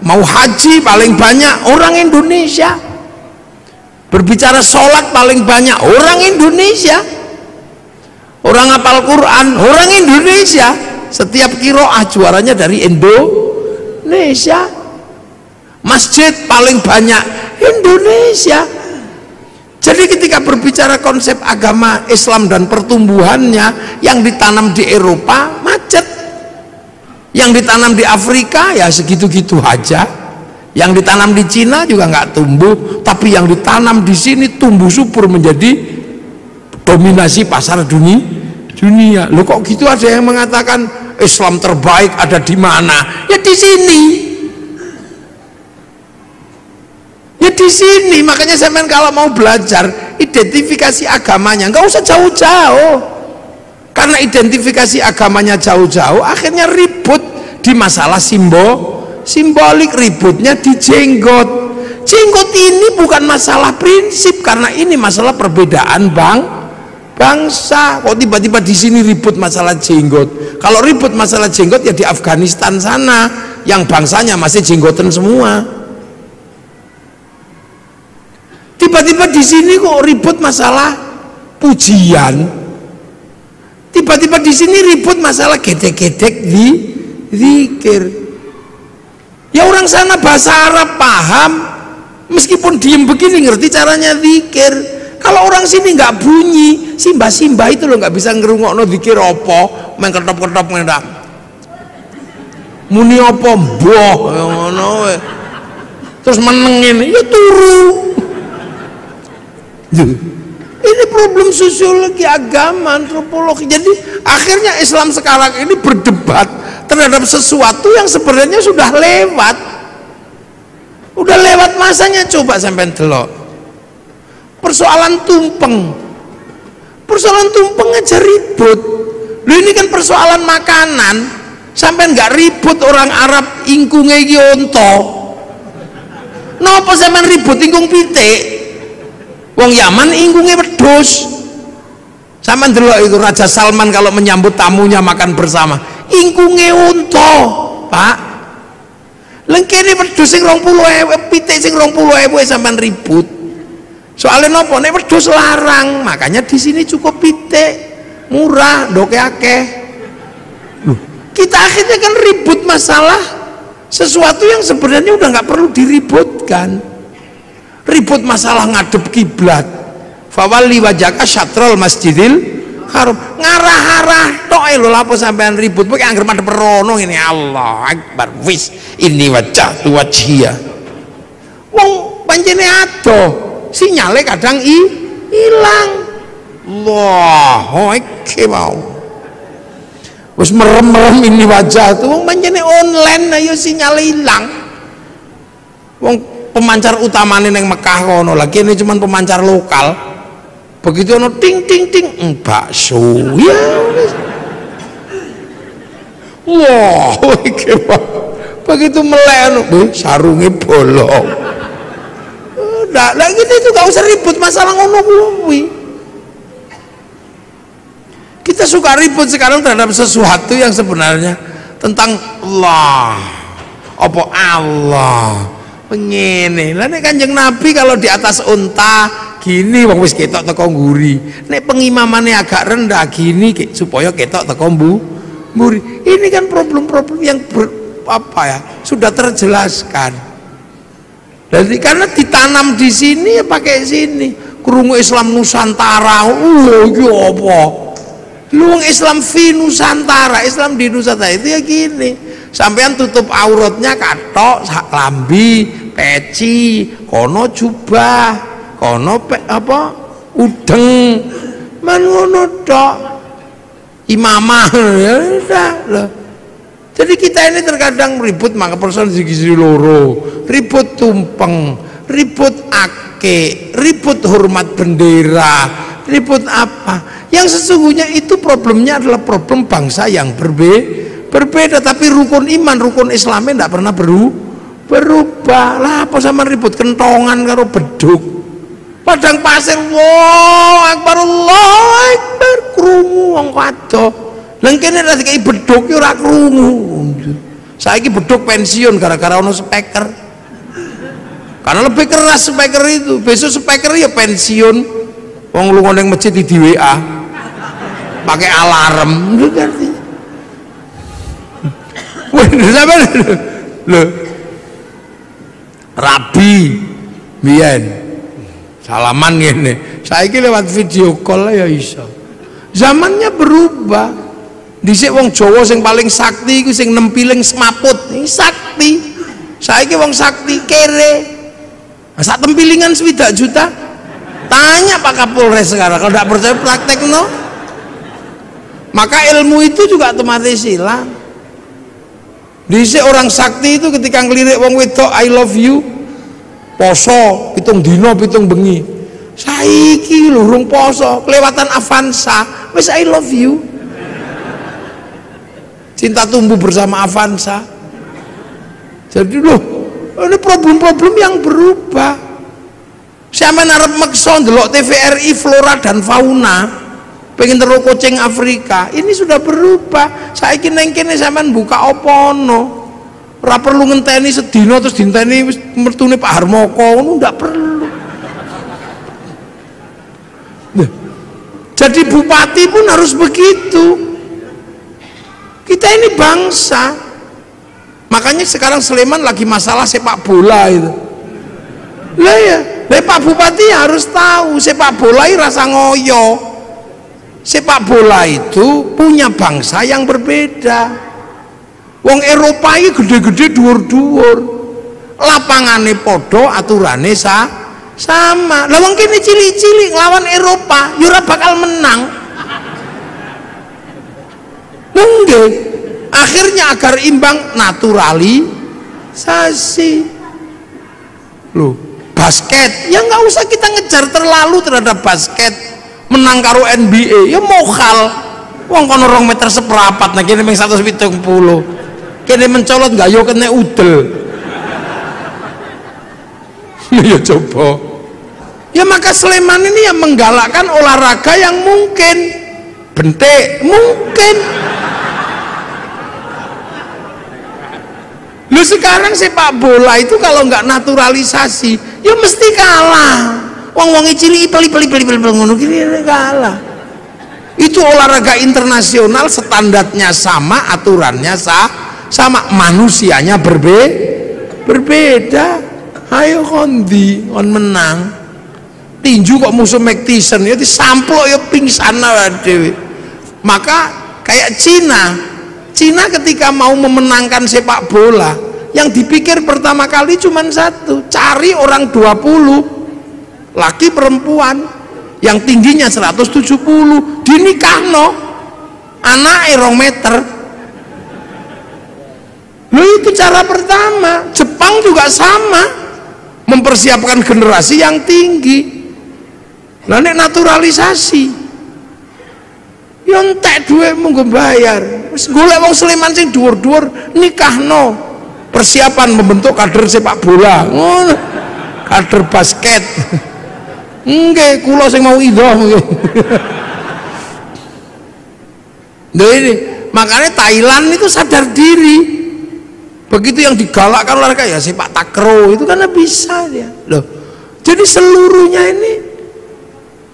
Mau haji paling banyak orang Indonesia. Berbicara sholat paling banyak orang Indonesia. Orang hafal Quran orang Indonesia. Setiap qiraah juaranya dari Indonesia. Masjid paling banyak Indonesia. Jadi ketika berbicara konsep agama Islam dan pertumbuhannya, yang ditanam di Eropa macet, yang ditanam di Afrika ya segitu-gitu aja. Yang ditanam di Cina juga nggak tumbuh, tapi yang ditanam di sini tumbuh subur menjadi dominasi pasar dunia. Loh kok gitu, ada yang mengatakan Islam terbaik ada di mana? Ya di sini. Ya di sini, makanya sampean kalau mau belajar identifikasi agamanya nggak usah jauh-jauh. Karena identifikasi agamanya jauh-jauh, akhirnya ribut di masalah simbolik, ributnya di jenggot. Jenggot ini bukan masalah prinsip, karena ini masalah perbedaan bangsa. Kok tiba-tiba di sini ribut masalah jenggot? Kalau ribut masalah jenggot ya di Afghanistan sana, yang bangsanya masih jenggotan semua. Tiba-tiba di sini kok ribut masalah pujian. Tiba-tiba di sini ribut masalah gedek-gedek di zikir. Ya orang sana bahasa Arab paham, meskipun diem begini ngerti caranya zikir. Kalau orang sini nggak bunyi, simbah-simbah itu loh nggak bisa ngerungokno zikir apa, main ketop-ketop ngendak. Muni apa mboh ngono we. Terus menengin, ya turu. Ini problem sosiologi, agama, antropologi. Jadi akhirnya Islam sekarang ini berdebat terhadap sesuatu yang sebenarnya sudah lewat masanya. Coba sampai delok persoalan tumpeng aja ribut. Loh ini kan persoalan makanan, sampai nggak ribut orang Arab ingkunge iki onto. Napa sampean ribut ingkung pitik? Wong Yaman ingkungnya wedhus. Sama delok itu Raja Salman kalau menyambut tamunya makan bersama, ingkungnya unta, Pak. Lengkene wedhus sing 20.000, pitik sing 20.000 sampean ribut. Soalnya nopo? Nek wedhus larang, makanya di sini cukup pitik, murah, ndoke akeh. Kita akhirnya kan ribut masalah sesuatu yang sebenarnya udah nggak perlu diributkan. Ribut masalah ngadep kiblat, fawalli wajhaka syatrul masjidil haram, ngarah-arah tok lho. Lapo sampean ribut kowe anggere madhep rono ngene, Allah akbar, wis ini wajhatu wajhiya. Wong pancene ado, sinyale kadang ilang. Allah iki mau wis merem-merem ini wajah tuh wong pancene online ayo sinyale ilang. Wong pemancar utamanya neng Mekah kono lagi, ini cuman pemancar lokal. Begitu ono ting ting ting bakso ya. Wah, iki begitu melek sarunge bolong. Udah, lagi itu gak usah ribut masalah ngono kuwi. Kita suka ribut sekarang terhadap sesuatu yang sebenarnya tentang Allah. Apa Allah? Pengene lah nek Kanjeng Nabi kalau di atas unta gini wong wis ketok teko nguri, nek pengimamane agak rendah gini supaya ketok teko mburi. Ini kan problem-problem yang sudah terjelaskan. Jadi karena ditanam di sini ya pakai sini. Krungu Islam Nusantara, iki apa? Lu Islam fi Nusantara, Islam di Nusantara itu ya gini. Sampean tutup auratnya katok sak lambi, peci, kono jubah, kono udeng, man ngono tok. Imamah ya udah loh. Jadi kita ini terkadang ribut maka persoalan segi loro, ribut tumpeng, ribut ake, ribut hormat bendera, ribut apa? Yang sesungguhnya itu problemnya adalah problem bangsa yang berbeda, tapi rukun iman, rukun Islamnya tidak pernah berubah. Lah apa sama ribut kentongan karo beduk, padang pasir, wow akbar Allah akbar, krungu wong kado. Lengkene ra dikai beduk yo ora krungu. Saiki beduk pensiun gara-gara ono speaker. Karena lebih keras speaker itu. Besok speaker ya pensiun. Wong lunga ning masjid di WA. Pakai alarm. Ngerti? Sampai lho Rabi biyen salaman ngene, saiki lewat video call ya iso. Zamannya berubah. Dhisik wong Jawa sing paling sakti iku sing nempiling semaput, iki sakti. Saiki wong sakti kere. Sak tempilingan 7 juta. Tanya Pak Kapolres sekarang, kalau tidak percaya praktek no. Maka ilmu itu juga otomatis hilang. Dhisik orang sakti itu ketika ngelirik wong wedok I love you, poso pitung dino pitung bengi. Saiki lho urung poso, kelewatan Avanza. Wis I love you. Cinta tumbuh bersama Avanza. Jadi loh, ini problem-problem yang berubah. Sampeyan arep meksa ndelok TVRI flora dan fauna, pengen terus kucing Afrika. Ini sudah berubah. Saiki neng kene sampean buka apa ono. Ora perlu ngenteni sedina terus dinteni mertune Pak Harmoko, ngono ndak perlu. Nah, jadi bupati pun harus begitu. Kita ini bangsa. Makanya sekarang Sleman lagi masalah sepak bola itu. Lah ya, Pak Bupati harus tahu sepak bola ini rasa ngoyo. Sepak bola itu punya bangsa yang berbeda. Wong Eropa ini gede-gede dhuwur-dhuwur. Lapangane podo, aturane sama. Lah wong kene cilik-cilik lawan Eropa, ya ora bakal menang. Nggih. Akhirnya agar imbang naturalisasi. Loh, basket ya nggak usah kita ngejar terlalu terhadap basket. Menang karo NBA ya mokal. Wong kono 2 meter seperapat, nah kene mung 170. Kene mencolot nggak yo kena udel. Ya coba. Ya maka Sleman ini yang menggalakkan olahraga yang mungkin. Bentek mungkin. Lu sekarang sepak bola itu kalau nggak naturalisasi, ya mesti kalah. Wong-wong cilik peli ngono gini kalah. Itu olahraga internasional, standarnya sama, aturannya sama, manusianya berbeda. Ayo kondi, kon menang. Tinju kok musuh Mike Tyson ya disamplok ya pingsan dhewe. Maka kayak Cina ketika mau memenangkan sepak bola, yang dipikir pertama kali cuma satu, cari orang 20 laki perempuan yang tingginya 170 dinikahno anake 2 meter. Loh, itu cara pertama. Jepang juga sama, mempersiapkan generasi yang tinggi. Lah nek naturalisasi ya entek dhuwitmu nggo bayar. Wis golek wong Sleman sing dhuwur-dhuwur nikahno. Persiapan membentuk kader sepak bola. Ngono. Kader basket. Nggih, kula sing mau idoh nggih. Lho ini, makanya Thailand itu sadar diri. Begitu yang digalakkan olahraga ya sepak takraw itu karena bisa dia. Loh. Jadi seluruhnya ini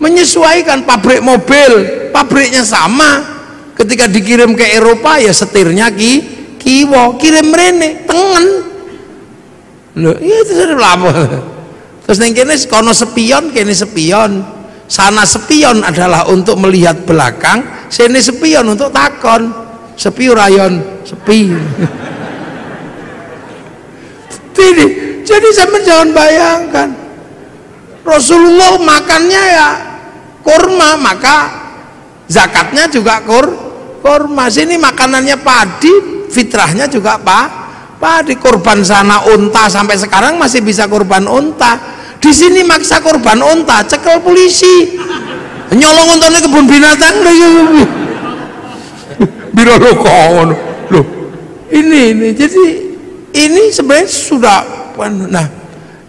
menyesuaikan. Pabrik mobil, pabriknya sama. Ketika dikirim ke Eropa ya setirnya kiwo, kirim rene tengen. Loh, iya itu sudah lama. Terus neng kene kono spion, kene spion. Sana spion adalah untuk melihat belakang, sini spion untuk takon. Sepi rayon, sepi. Jadi sampean jangan bayangkan. Rasulullah makannya ya kurma, maka zakatnya juga kurma. Sini makanannya padi, fitrahnya juga padi. Kurban sana unta, sampai sekarang masih bisa kurban unta. Di sini maksa kurban unta, cekel polisi. Nyolong untane kebun binatang lho. Biro lokon. Loh. Ini jadi ini sebenarnya sudah. Nah,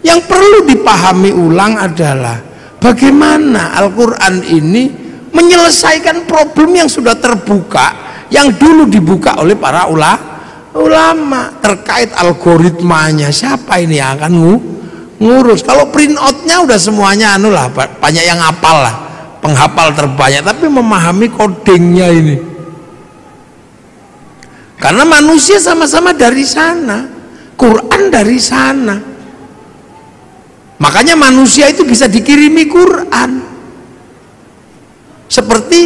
yang perlu dipahami ulang adalah bagaimana Al-Quran ini menyelesaikan problem yang sudah terbuka, yang dulu dibuka oleh para ulama terkait algoritmanya. Siapa ini yang akan ngurus? Kalau print outnya udah semuanya banyak yang hafal lah, penghafal terbanyak, tapi memahami codingnya ini. Karena manusia sama-sama dari sana, Quran dari sana. Makanya manusia itu bisa dikirimi Quran. Seperti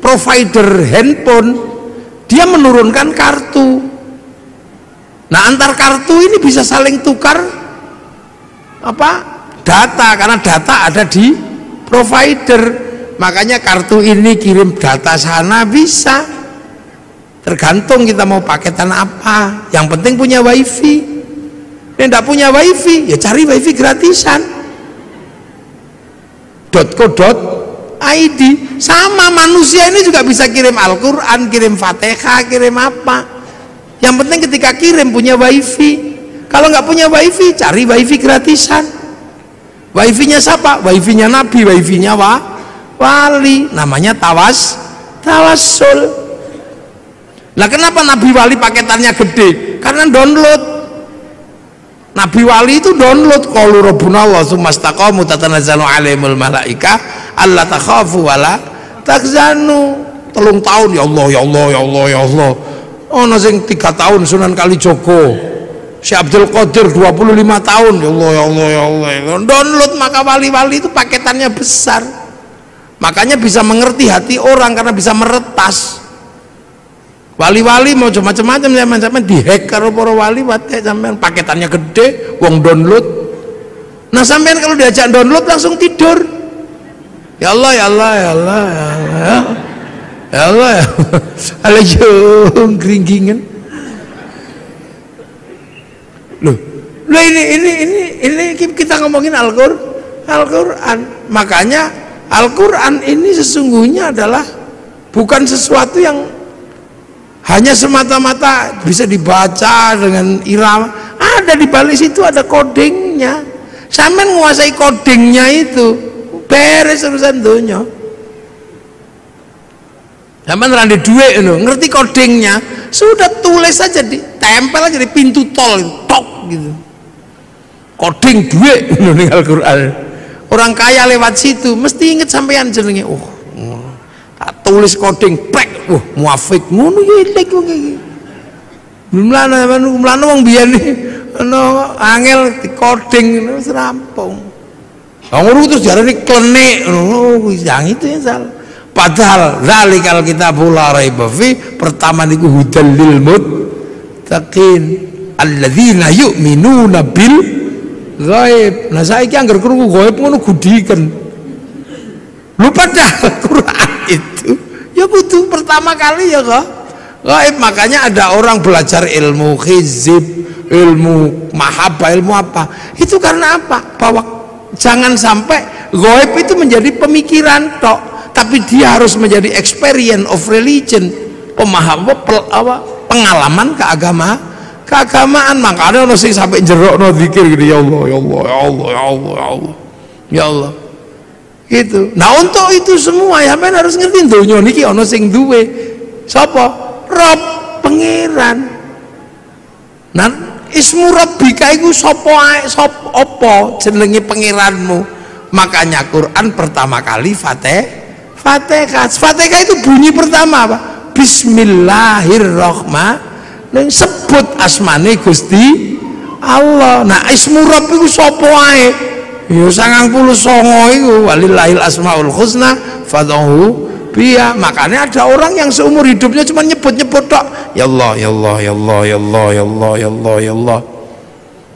provider handphone, dia menurunkan kartu. Nah, antar kartu ini bisa saling tukar data, karena data ada di provider. Makanya kartu ini kirim data sana bisa. Tergantung kita mau paketan apa. Yang penting punya wifi. Nek ndak punya wifi, ya cari wifi gratisan. .co.id. Sama manusia ini juga bisa kirim Al-Quran, kirim Fatihah, kirim apa. Yang penting ketika kirim punya wifi. Kalau nggak punya wifi, cari wifi gratisan. Wifi-nya siapa? Wifi-nya Nabi, wifi-nya wali. Namanya tawassul. Lah kenapa Nabi wali paketannya gede? Karena download. Nabi wali itu download qalu rabbuna Allah tsumastaqamu tatanazzalu alaihimul malaika alla takhafu wala takzanu. 3 tahun ya Allah ya Allah ya Allah ya Allah. Ono sing 3 tahun Sunan Kalijogo. Syekh Abdul Qadir 25 tahun ya Allah ya Allah ya Allah. Download, maka wali-wali itu paketannya besar. Makanya bisa mengerti hati orang karena bisa meretas. Wali-wali mau macam-macam sampean dihack karo para wali wae sampean paketannya gede, wong download. Nah, sampean kalau diajak download langsung tidur. Ya Allah ya Allah ya Allah ya Allah. Ya Allah ya. Alayo gringgingen. Loh ini kita ngomongin Al-Qur'an. Makanya Al-Qur'an ini sesungguhnya adalah bukan sesuatu yang hanya semata-mata bisa dibaca dengan irama. Ada di balik situ ada codingnya. Sampean menguasai codingnya itu, beres urusan dunia. Sampean rande duit itu, ngerti codingnya, sudah tulis saja, ditempel aja di pintu tol itu, tok gitu. Coding duit ning Al-Qur'an. Orang kaya lewat situ mesti inget sampean jenenge. Tak tulis coding prek. Muafik ngono ya lek kok iki. Mlane wong biyen ana angel di coding wis rampung. Lah ngono terus jarane klenik ngono wis yang itu ya salah. Padahal zalikal kitabul la raiba fi, pertama niku hudal lil muttaqin alladzina yu'minuna bil ghaib. Nah saiki anggar krungu ghaib ngono gudiken. Lu padahal Quran itu ya butuh pertama kali ya kok gaib. Makanya ada orang belajar ilmu hizib, ilmu mahabbah, ilmu apa itu karena apa? Bahwa jangan sampai gaib itu menjadi pemikiran tok, tapi dia harus menjadi experience of religion, pengalaman keagamaan. Makanya ono sing sampai jerokno zikir gitu, ya Allah ya Allah ya Allah ya Allah ya Allah ya Allah gitu. Nah untuk itu semua ya men harus ngerti donya niki ana sing duwe sapa? Rob, pangeran. Nah ismu rabbika iku sapa ae, sapa apa jenenge pangeranmu. Makanya Quran pertama kali Fatihah itu bunyi pertama apa? Bismillahirrahmanirrahim, sebut asmane Gusti Allah. Nah ismu rabb iku sapa ae? Ya 99 itu walillahil asmaul husna fad'uhu biha. Makanya ada orang yang seumur hidupnya cuma nyebut-nyebut tok ya Allah ya Allah ya Allah ya Allah ya Allah ya Allah ya Allah.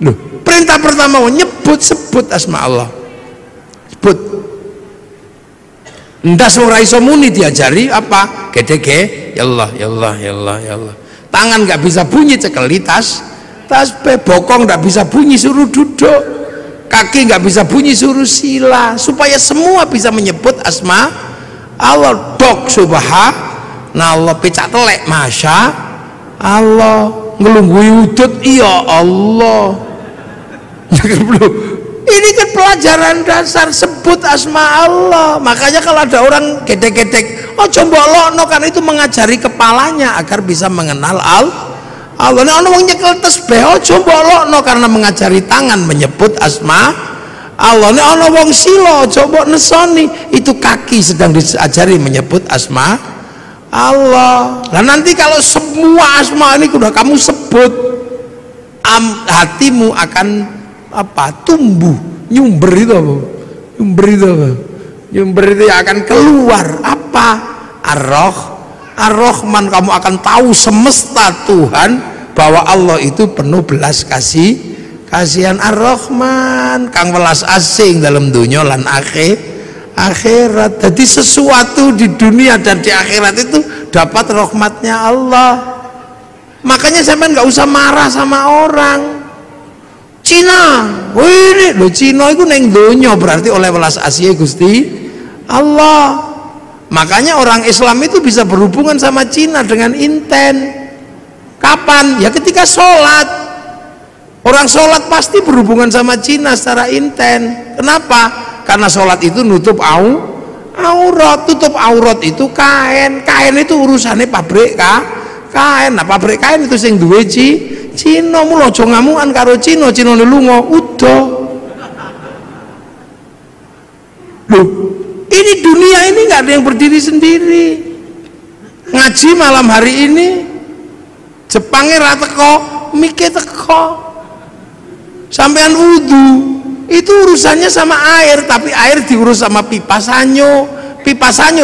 Loh, perintah pertama sebut asma Allah. Sebut. Ndas ora iso muni diajari apa? Gede-gede ya Allah ya Allah ya Allah ya Allah. Tangan nggak bisa bunyi cekeli tas bokong nggak bisa bunyi suruh duduk. Kaki nggak bisa bunyi suruh sila, supaya semua bisa menyebut asma Allah. Dok subhanallah, pecak telek masya Allah, ngelunggui udut iya Allah. Ini kan pelajaran dasar, sebut asma Allah. Makanya kalau ada orang gedek-gedek, oh coba lokno, kan itu mengajari kepalanya agar bisa mengenal Allah. Nek ana wong nyekel tasbih aja mbolokno karena mengajari tangan menyebut asma Allah. Nek ana wong sila aja mbok nesoni, itu kaki sedang diajari menyebut asma Allah. Nah nanti kalau semua asma ini sudah kamu sebut, hatimu akan apa? Tumbuh, nyumber itu apa? Nyumber itu akan keluar apa? Ar-Rahman, kamu akan tahu semesta Tuhan bahwa Allah itu penuh belas kasihan. Ar-Rahman kang welas asing dalam dunia lan akhirat. Jadi sesuatu di dunia dan di akhirat itu dapat rahmatnya Allah. Makanya sampean nggak usah marah sama orang. Cina, wih lo Cina itu neng donya berarti oleh welas Asia Gusti Allah. Makanya orang Islam itu bisa berhubungan sama Cina dengan inten. Kapan? Ya ketika sholat. Orang sholat pasti berhubungan sama Cina secara inten. Kenapa? Karena sholat itu nutup aurat. Tutup aurat itu kain. Kain itu urusannya pabrik kain. Nah pabrik kain itu sing duwe Cina. Mula aja ngamukan karo Cina ne lunga udah. Loh, ini dunia ini nggak ada yang berdiri sendiri. Ngaji malam hari ini Jepangnya ra teko, mike teko. Sampean wudu itu urusannya sama air, tapi air diurus sama pipa sanyo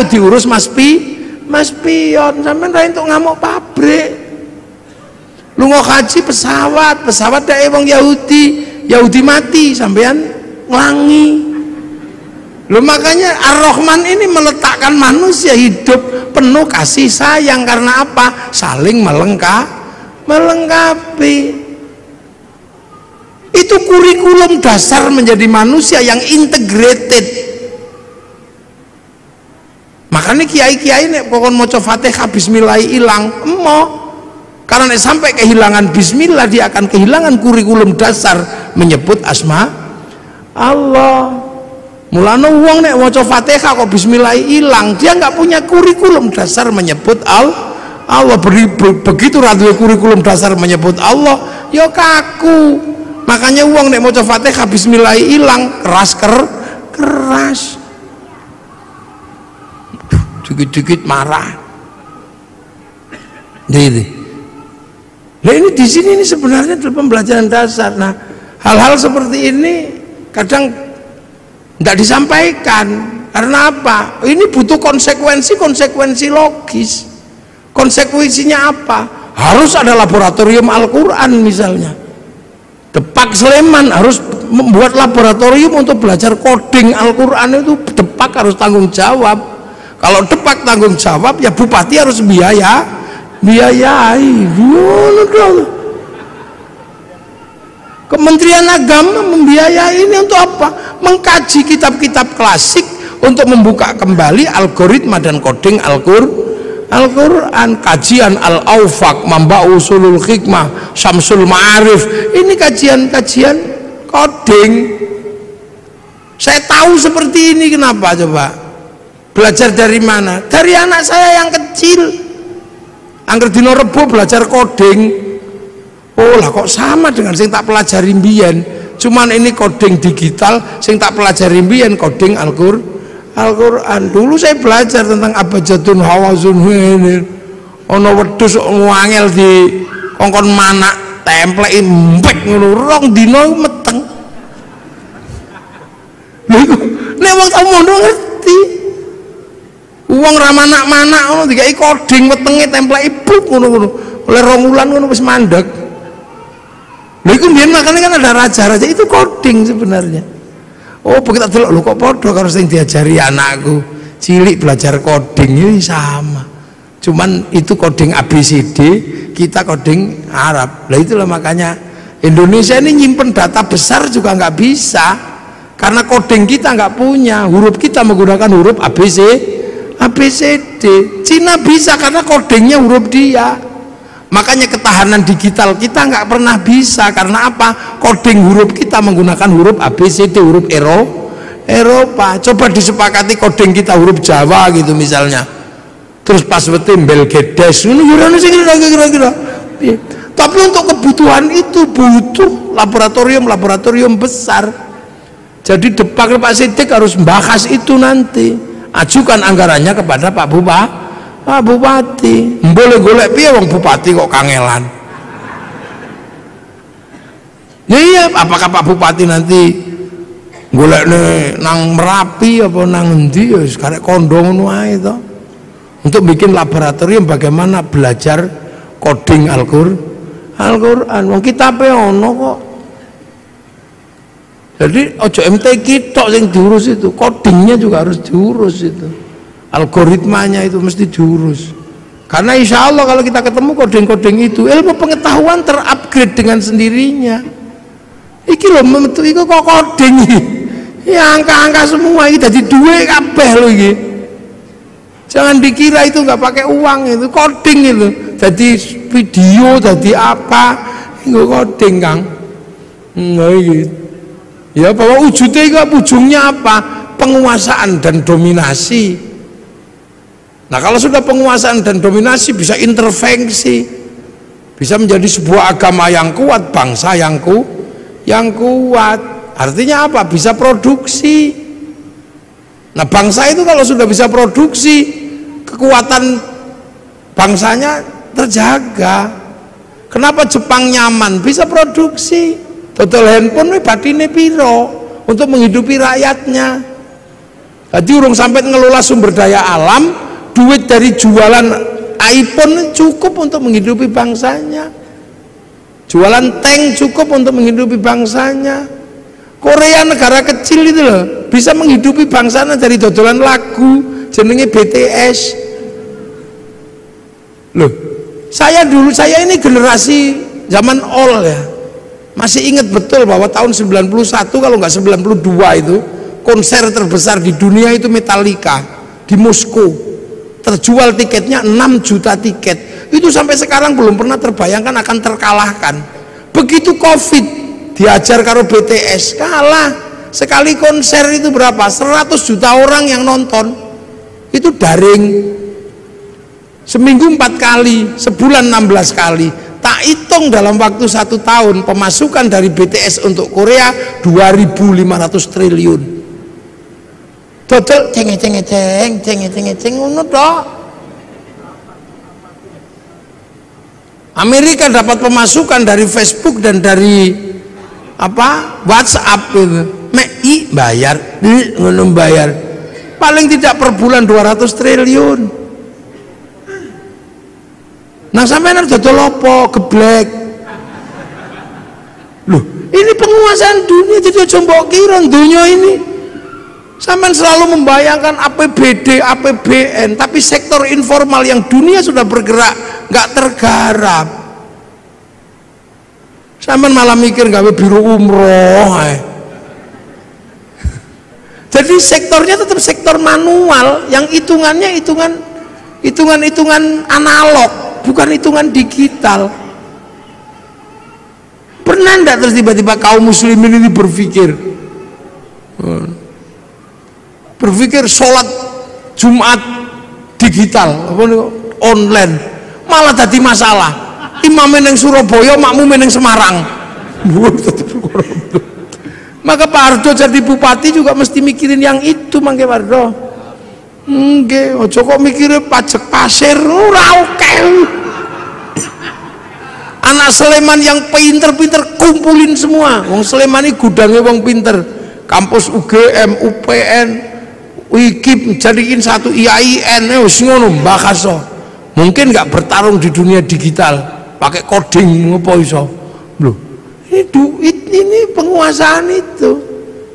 diurus Mas Pion. Sampean ra entuk ngamuk pabrik. Lunga haji pesawat dae wong Yahudi mati sampean nglangi. Loh makanya Ar-Rahman ini meletakkan manusia hidup penuh kasih sayang. Karena apa? Saling melengkapi. Itu kurikulum dasar menjadi manusia yang integrated. Makanya kiai-kiai nek pokon maca Fatihah bismillah ilang emoh. Karena nek sampai kehilangan bismillah dia akan kehilangan kurikulum dasar menyebut asma Allah. Mulane wong nek maca Fatihah kok bismillah ilang, dia nggak punya kurikulum dasar menyebut Allah. Begitu ra duwe kurikulum dasar menyebut Allah, ya kaku. Makanya wong nek maca Fatihah bismillah ilang, keras. Dikit-dikit marah. Nah ini di sini ini sebenarnya adalah pembelajaran dasar. Nah, hal-hal seperti ini kadang tidak disampaikan. Karena apa? Ini butuh konsekuensi logis. Konsekuensinya apa? Harus ada laboratorium Al-Quran misalnya. Depak Sleman harus membuat laboratorium untuk belajar coding Al-Quran. Itu Depak harus tanggung jawab. Kalau Depak tanggung jawab, ya bupati harus biayai. Kementerian Agama membiayai ini untuk apa? Mengkaji kitab-kitab klasik untuk membuka kembali algoritma dan coding Al-Quran. Kajian Al-Awfaq, Mamba Usulul Hikmah, Syamsul Ma'arif, ini kajian coding. Saya tahu seperti ini. Kenapa coba? Belajar dari mana? Dari anak saya yang kecil. Angger dino Rebo belajar coding. Oh lah kok sama dengan sing tak pelajari mbiyen. Cuman ini coding digital, sing tak pelajari mbiyen coding Al-Quran. Dulu saya belajar tentang abjadun hawazun ini. Ono wedhus ngangel di kongkon manak, templek impek ngono rong dina meteng. Lha iku nek wong tak mondho ngerti. Wong ra manak-manak ngono dikai coding wetenge templek ibuk ngono-ngono. Oleh 2 wulan ngono wis mandek. Lha iku mbiyen makane kan ada raja-raja itu coding sebenarnya. Oh, begitu delok lho kok padha karo sing diajari anakku. Cilik belajar coding ini sama. Cuman itu coding ABCD, kita coding Arab. Lah itulah makanya Indonesia ini nyimpen data besar juga nggak bisa. Karena coding kita nggak punya, huruf kita menggunakan huruf ABCD. Cina bisa karena codingnya huruf dia. Makanya ketahanan digital kita nggak pernah bisa. Karena apa? Coding huruf kita menggunakan huruf ABCD, huruf Eropa. Coba disepakati coding kita huruf Jawa gitu misalnya. Terus pas bel gedes kira-kira. Tapi untuk kebutuhan itu butuh laboratorium besar. Jadi Depak Pak Sidik harus bahas itu nanti. Ajukan anggarannya kepada Pak Bupati. Boleh golek piye wong bupati kok kangelan. Iya, apakah Pak Bupati nanti golekne nang Merapi apa nang endi ya karek kondo ngono ae to. Untuk bikin laboratorium bagaimana belajar coding Al-Quran. Wong kitabe ono kok. Jadi ojo MTQ tok sing diurus itu, codingnya juga harus diurus itu. Algoritmanya itu mesti diurus. Karena insya Allah kalau kita ketemu coding-coding itu, ilmu pengetahuan terupgrade dengan sendirinya. Iki lho metu iku kok coding iki. Ya angka-angka semua iki dadi duit kabeh lho iki. Jangan dikira itu nggak pakai uang, itu coding itu. Jadi video, jadi apa? Itu coding, Kang. Nah, gitu. Ya bahwa wujudnya itu ujungnya apa? Penguasaan dan dominasi. Nah kalau sudah penguasaan dan dominasi bisa intervensi, bisa menjadi sebuah agama yang kuat, bangsa yang kuat. Artinya apa? Bisa produksi. Nah bangsa itu kalau sudah bisa produksi, kekuatan bangsanya terjaga. Kenapa Jepang nyaman? Bisa produksi. Total handphone batine piro untuk menghidupi rakyatnya. Jadi urung sampai ngelola sumber daya alam, duit dari jualan iPhone cukup untuk menghidupi bangsanya. Jualan tank cukup untuk menghidupi bangsanya. Korea negara kecil itu loh, bisa menghidupi bangsanya dari dodolan lagu jenenge BTS. Loh, saya ini generasi zaman all ya. Masih ingat betul bahwa tahun 91 kalau nggak 92 itu konser terbesar di dunia itu Metallica di Moskow. Terjual tiketnya 6 juta tiket. Itu sampai sekarang belum pernah terbayangkan akan terkalahkan. Begitu Covid diajar karo BTS, kalah. Sekali konser itu berapa? 100 juta orang yang nonton. Itu daring. Seminggu 4 kali, sebulan 16 kali. Tak hitung dalam waktu 1 tahun pemasukan dari BTS untuk Korea 2.500 triliun. Total ceng ngono tok. Amerika dapat pemasukan dari Facebook dan dari apa? WhatsApp itu. Mei bayar, ngono bayar. Paling tidak per bulan 200 triliun. Nah sampai nanti dodol apa? Geblek. Loh, ini penguasaan dunia, jadi aja mbok kira dunia ini. Sampai selalu membayangkan APBD, APBN, tapi sektor informal yang dunia sudah bergerak nggak tergarap. Sampai malah mikir gawe biru umroh. Jadi sektornya tetap sektor manual, yang hitungannya hitungan analog. Bukan hitungan digital. Pernah enggak terus tiba-tiba kaum muslimin ini berpikir sholat Jumat digital online malah jadi masalah. Imam yang Surabaya, makmum yang Semarang. Maka Pak Hardo jadi bupati juga mesti mikirin yang itu, Mangke Wardo. Nggih, aja kok mikire pajak pasir ora oke. Anak Sleman yang pinter-pinter kumpulin semua. Wong Sleman ini gudangnya wong pinter. Kampus UGM, UPN, UIKIP jadiin satu IAIN, wis ngono mbakaso. Mungkin nggak bertarung di dunia digital, pakai coding ngopo iso. Loh, ini penguasaan itu.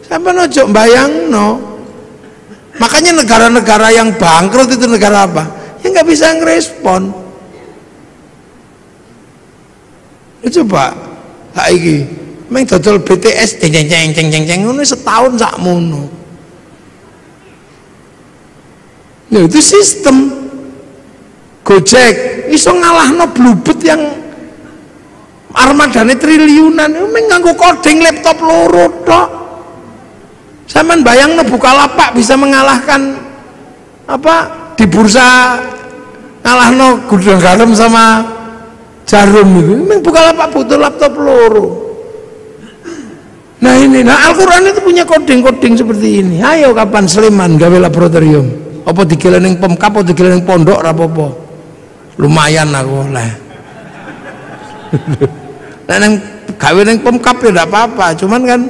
Sampai ojo bayangno. Makanya negara-negara yang bangkrut itu negara apa? Yang nggak bisa ngerespon. Coba saiki meng dodol BTS ceng ngono setahun sakmono. Nah, itu sistem. Gojek iso ngalahno Bluebird yang armadane triliunan, meng nganggo coding laptop loro tok. Sampeyan bayangno Bukalapak bisa mengalahkan apa di bursa ngalahno gudang garam sama jarum itu. Memang Bukalapak butuh laptop loro. Nah ini, Al-Quran itu punya coding-coding seperti ini. Ayo kapan Sleman gawe laboratorium? Apa digawe ning Pemkap, apa digawe ning pondok ora apa-apa. Lumayan aku lah. Nah nang gawe ning Pemkap ya ndak apa-apa, cuman kan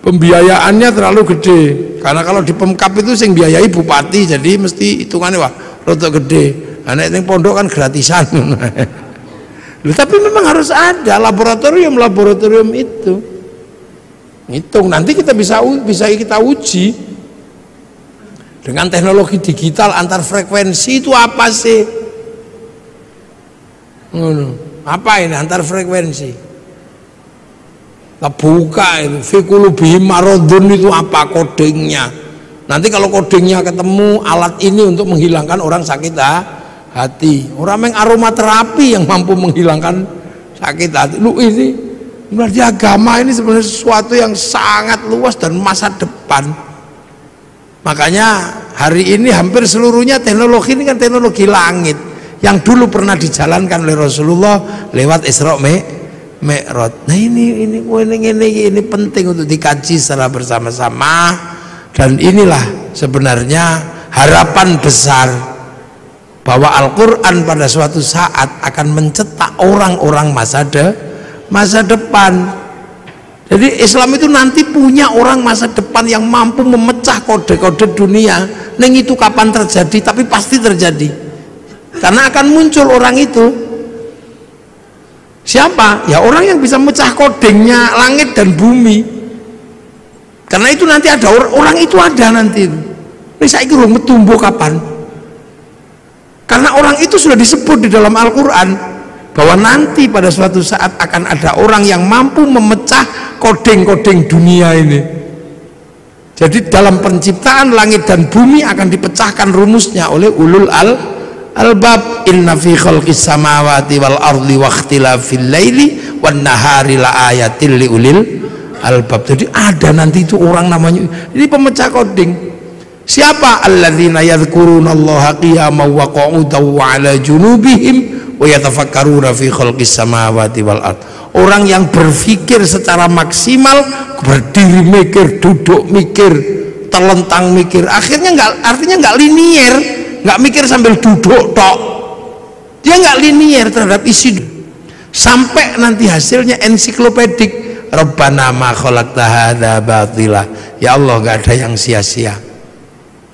pembiayaannya terlalu gede. Karena kalau di Pemkap itu sing biayai bupati, jadi mesti hitungannya wah rada gede. Nah nek ning pondok kan gratisan. Loh, tapi memang harus ada laboratorium itu. Hitung nanti kita bisa kita uji dengan teknologi digital antar frekuensi itu apa sih? Apa ini antar frekuensi? Kita buka itu fi qulubihim maradun, itu apa kodingnya. Nanti kalau kodingnya ketemu, alat ini untuk menghilangkan orang sakit hati. Orang yang aromaterapi yang mampu menghilangkan sakit hati. Lu ini berarti agama ini sebenarnya sesuatu yang sangat luas dan masa depan. Makanya hari ini hampir seluruhnya teknologi ini kan teknologi langit yang dulu pernah dijalankan oleh Rasulullah lewat Isra Mi'raj. Nah ini penting untuk dikaji secara bersama-sama, dan inilah sebenarnya harapan besar bahwa Al-Quran pada suatu saat akan mencetak orang-orang masa depan. Jadi Islam itu nanti punya orang masa depan yang mampu memecah kode-kode dunia. Neng itu kapan terjadi, tapi pasti terjadi. Karena akan muncul orang itu. Siapa? Ya orang yang bisa mecah kodingnya langit dan bumi. Karena itu nanti ada orang itu ada nanti. Ini saya kira tumbuh kapan? Karena orang itu sudah disebut di dalam Al-Quran bahwa nanti pada suatu saat akan ada orang yang mampu memecah koding-koding dunia ini. Jadi dalam penciptaan langit dan bumi akan dipecahkan rumusnya oleh ulul albab. Inna fi khalqis samawati wal ardi wa ikhtilafil laili wan nahari la ayatil li ulil albab. Jadi ada nanti itu orang namanya ini pemecah koding. Siapa? Alladzina yadhkurunallaha qiyaman wa qu'udan wa 'ala junubihim wa yatafakkaruna fi khalqis samawati wal ard. Orang yang berpikir secara maksimal, berdiri mikir, duduk mikir, terlentang mikir, artinya nggak linier, nggak mikir sambil duduk tok, dia nggak linier terhadap isi, sampai nanti hasilnya ensiklopedik. Rabbana ma khalaqta hadza batila, ya Allah nggak ada yang sia-sia.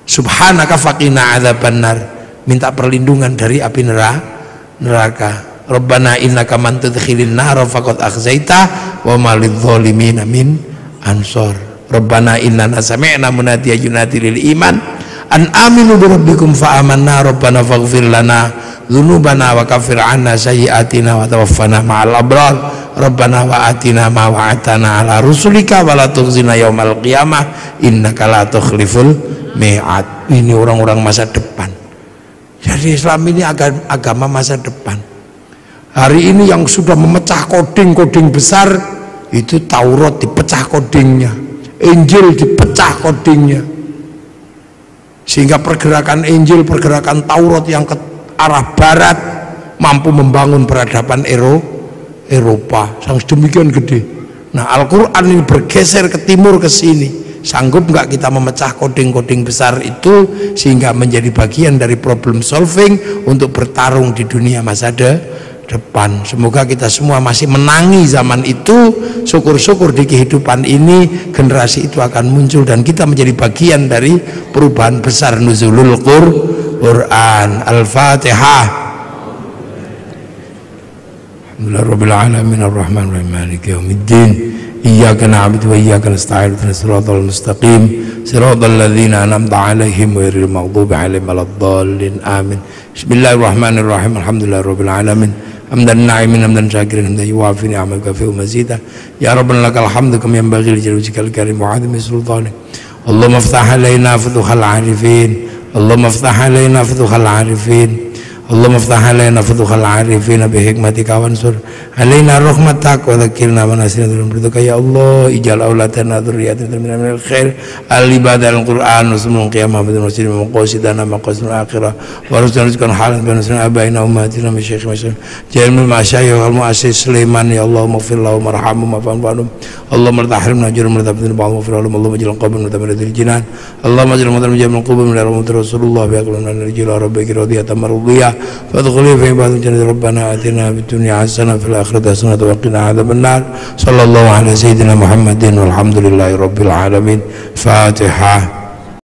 Subhanaka faqina adzabannar, minta perlindungan dari api neraka. Rabbana innaka man tudkhilin nar faqad akhzaita wa ma lidh-dhalimin min ansor. Rabbana innana sami'na munadiyan yunadi lil iman an aminu bi rabbikum fa amanna rabbana faghfir lana dzunubana wa kaffir 'anna sayyi'atina wa tawaffana ma'al abrar. Rabbana wa atina ma wa'atana 'ala rusulika wa la tukhzina yaumal qiyamah innaka la tukhliful mi'ad. Ini orang-orang masa depan. Jadi Islam ini agama masa depan. Hari ini yang sudah memecah koding-koding besar itu Taurat dipecah kodingnya, Injil dipecah kodingnya, sehingga pergerakan Injil, pergerakan Taurat yang ke arah barat mampu membangun peradaban Eropa yang sedemikian gede. Nah Al-Quran ini bergeser ke timur ke sini. Sanggup nggak kita memecah koding-koding besar itu sehingga menjadi bagian dari problem solving untuk bertarung di dunia masa depan. Semoga kita semua masih menangi zaman itu. Syukur-syukur di kehidupan ini generasi itu akan muncul dan kita menjadi bagian dari perubahan besar nuzulul Quran. Al-Fatihah. Alhamdulillahirabbil alamin arrahmanir rahim maliki yaumiddin. Iyyaka na'budu wa iyyaka nasta'in ihdinas siratal mustaqim siratal ladzina an'amta 'alaihim ghairil maghdubi 'alaihim waladdallin. Amin. Bismillahirrahmanirrahim. Alhamdulillahirabbil alamin. Hamdan na'imin hamdan syakirin hamdan yuwafi ni'amaka fi mazida. Ya rabbana lakal hamdu kama yanbaghi li jalali wajhikal karim wa 'azimi sultanik. Allahumma iftah 'alaina futuhal 'arifin. Allahumma iftah 'alaina futuhal 'arifin. Allahumma iftah 'alaina futuhal 'arifin bi hikmatika wansur 'alaina rahmatak wa dzakirna wa nasina dzikruka ya Allah. Ij'al auladana dzurriyyatan minal khair al-ibadal Qur'an usmul qiyamah bi nasir maqasidana maqasidul akhirah wa rizqan halan bi nasir abaina ummatina min syekh masyayikh jamil masyayikh wal muassis Sulaiman ya Allah maghfir lahum warhamhum wa'fa'anhum. Allahumma tahrimna ajrun murtabin ba'dhum fi alam. Allahumma ij'al qabrana tabaradil jinan. Allahumma ij'al mudarrim jamil qubur min rahmat Rasulullah bi aqlana rijal rabbika radiyatan mardiyah fadkhuli fi ibadati jannati rabbana atina fid dunya hasanah fil akhirati hasanah wa qina adzabannar. Sallallahu alaihi sayyidina Muhammadin walhamdulillahi rabbil alamin. Fatihah.